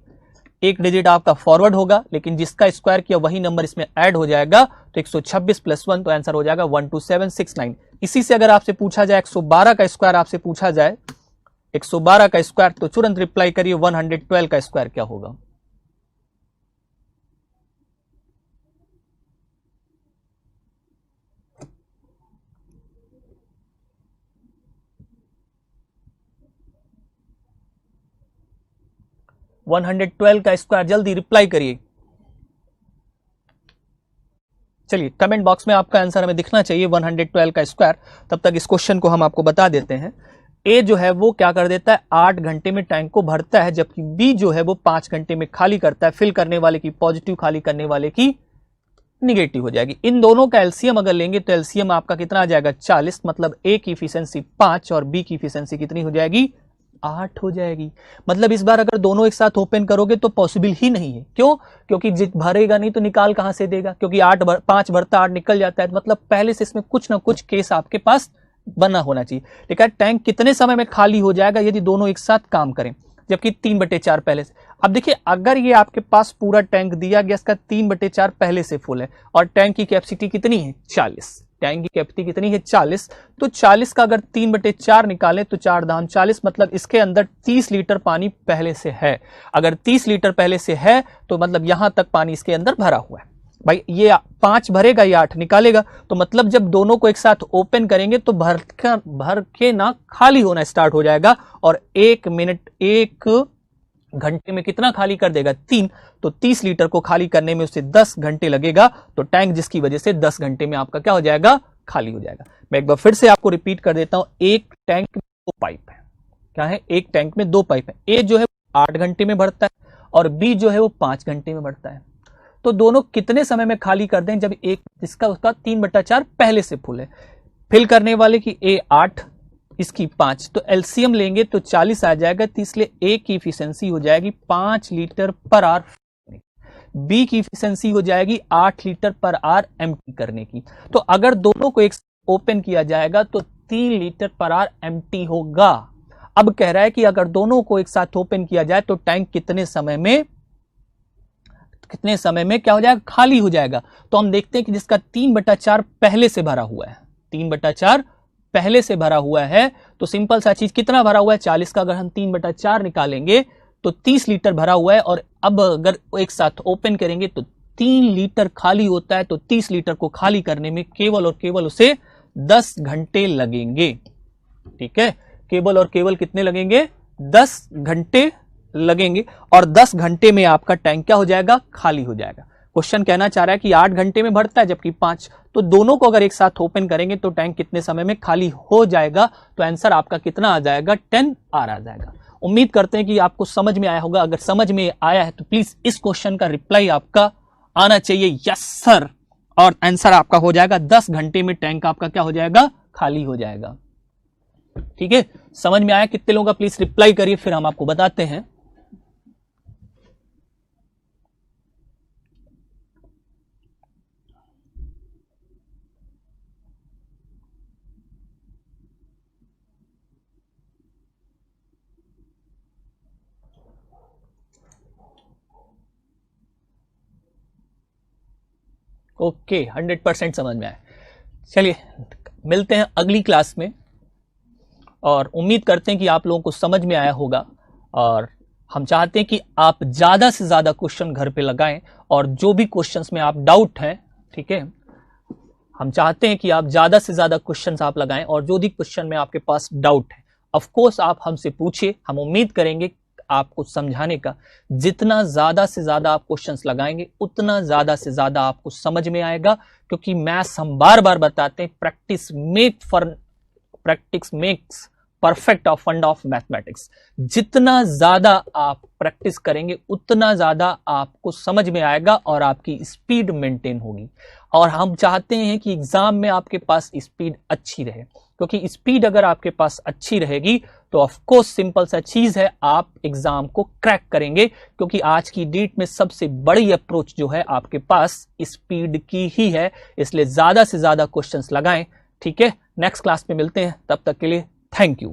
1 डिजिट आपका फॉरवर्ड होगा, लेकिन जिसका स्क्वायर किया वही नंबर इसमें ऐड हो जाएगा, तो 126 + 1, तो आंसर हो जाएगा 12769। इसी से अगर आपसे पूछा जाए 112 का स्क्वायर, आपसे पूछा जाए 112 का स्क्वायर, तो तुरंत रिप्लाई करिए 112 का स्क्वायर क्या होगा। वन 112 का स्क्वायर, जल्दी रिप्लाई करिए। चलिए कमेंट बॉक्स में आपका आंसर हमें दिखना चाहिए 112 का स्क्वायर। तब तक इस क्वेश्चन को हम आपको बता देते हैं। ए जो है वो क्या कर देता है? 8 घंटे में टैंक को भरता है, जबकि बी जो है वो 5 घंटे में खाली करता है। फिल करने वाले की पॉजिटिव, खाली करने वाले की निगेटिव हो जाएगी। इन दोनों का एलसीएम अगर लेंगे तो एलसीएम आपका कितना आ जाएगा? 40, मतलब ए की इफिशिएंसी 5 और बी की इफिशिएंसी कितनी हो जाएगी? 8 हो जाएगी। मतलब इस बार अगर दोनों एक साथ ओपन करोगे तो पॉसिबल ही नहीं है। क्यों? क्योंकि जित भरेगा नहीं तो निकाल कहां से देगा, क्योंकि 5 भरता 8 निकल जाता है। मतलब पहले से इसमें कुछ ना कुछ केस आपके पास बना होना चाहिए। लेकिन टैंक कितने समय में खाली हो जाएगा यदि दोनों एक साथ काम करें, जबकि 3/4 पहले से। अब देखिए अगर ये आपके पास पूरा टैंक दिया गया, इसका 3/4 पहले से फुल है और टैंक की कैपेसिटी कितनी है? 40। टैंक की कैपेसिटी कितनी है? 40। तो 40 का अगर 3/4 निकालें तो 4 दाम 40, मतलब इसके अंदर 30 लीटर पानी पहले से है। अगर 30 लीटर पहले से है तो मतलब यहां तक पानी इसके अंदर भरा हुआ है। भाई ये 5 भरेगा, ये 8 निकालेगा, तो मतलब जब दोनों को एक साथ ओपन करेंगे तो भर के ना खाली होना स्टार्ट हो जाएगा। और 1 घंटे में कितना खाली कर देगा? 3। तो 30 लीटर को खाली करने में उसे 10 घंटे लगेगा, तो टैंक जिसकी वजह से 10 घंटे में आपका क्या हो जाएगा? खाली हो जाएगा। मैं एक बार फिर से आपको रिपीट कर देता हूं, एक टैंक में 2 पाइप है। क्या है? एक टैंक में 2 पाइप है। ए जो है 8 घंटे में भरता है और बी जो है वो 5 घंटे में भरता है। तो दोनों कितने समय में खाली कर दें, जब एक इसका उसका 3/4 पहले से फुल है। फिल करने वाले की ए 8, इसकी 5, तो एलसीएम लेंगे तो 40 आ जाएगा, तो इसलिए ए की इफिशियंसी हो जाएगी 5 लीटर पर आवर, बी की इफिशियंसी हो जाएगी 8 लीटर पर आवर एमटी करने की। तो अगर दोनों को एक ओपन किया जाएगा तो 3 लीटर पर आवर एमटी होगा। अब कह रहा है कि अगर दोनों को एक साथ ओपन किया जाए तो टैंक कितने समय में क्या हो जाएगा, खाली हो जाएगा। तो हम देखते हैं कि जिसका 3/4 पहले से भरा हुआ है, 3/4 पहले से भरा हुआ है, तो सिंपल सा चीज कितना भरा हुआ है, 40 का अगर हम 3/4 निकालेंगे तो 30 लीटर भरा हुआ है। और अब अगर एक साथ ओपन करेंगे तो 3 लीटर खाली होता है, तो 30 लीटर को खाली करने में केवल और केवल उसे 10 घंटे लगेंगे। ठीक है, केवल और केवल कितने लगेंगे, 10 घंटे लगेंगे। और 10 घंटे में आपका टैंक क्या हो जाएगा, खाली हो जाएगा। क्वेश्चन कहना चाह रहा है कि 8 घंटे में भरता है जबकि 5, तो दोनों को अगर एक साथ ओपन करेंगे तो टैंक कितने समय में खाली हो जाएगा। तो आंसर आपका कितना आ जाएगा, 10 आर आ जाएगा। उम्मीद करते हैं कि आपको समझ में आया होगा। अगर समझ में आया है तो प्लीज इस क्वेश्चन का रिप्लाई आपका आना चाहिए, यस सर, और आंसर आपका हो जाएगा 10 घंटे में टैंक आपका क्या हो जाएगा, खाली हो जाएगा। ठीक है, समझ में आया कितने लोगों का, प्लीज रिप्लाई करिए, फिर हम आपको बताते हैं। ओके, 100% समझ में आया। चलिए मिलते हैं अगली क्लास में, और उम्मीद करते हैं कि आप लोगों को समझ में आया होगा। और हम चाहते हैं कि आप ज्यादा से ज्यादा क्वेश्चन घर पे लगाएं, और जो भी क्वेश्चंस में आप डाउट हैं, ठीक है, हम चाहते हैं कि आप ज्यादा से ज्यादा क्वेश्चंस आप लगाएं, और जो भी क्वेश्चन में आपके पास डाउट है ऑफ कोर्स आप हमसे पूछिए। हम उम्मीद करेंगे आपको समझाने का। जितना ज्यादा से ज्यादा आप क्वेश्चंस लगाएंगे उतना ज्यादा से ज्यादा आपको समझ में आएगा, क्योंकि मैथ्स हम बार बार बताते हैं, practice makes perfect of fund of mathematics. जितना ज्यादा आप प्रैक्टिस करेंगे उतना ज्यादा आपको समझ में आएगा और आपकी स्पीड मेंटेन होगी। और हम चाहते हैं कि एग्जाम में आपके पास स्पीड अच्छी रहे, क्योंकि स्पीड अगर आपके पास अच्छी रहेगी तो ऑफ कोर्स सिंपल सा चीज है, आप एग्जाम को क्रैक करेंगे। क्योंकि आज की डेट में सबसे बड़ी अप्रोच जो है आपके पास स्पीड की ही है, इसलिए ज्यादा से ज्यादा क्वेश्चंस लगाएं। ठीक है, नेक्स्ट क्लास में मिलते हैं, तब तक के लिए थैंक यू।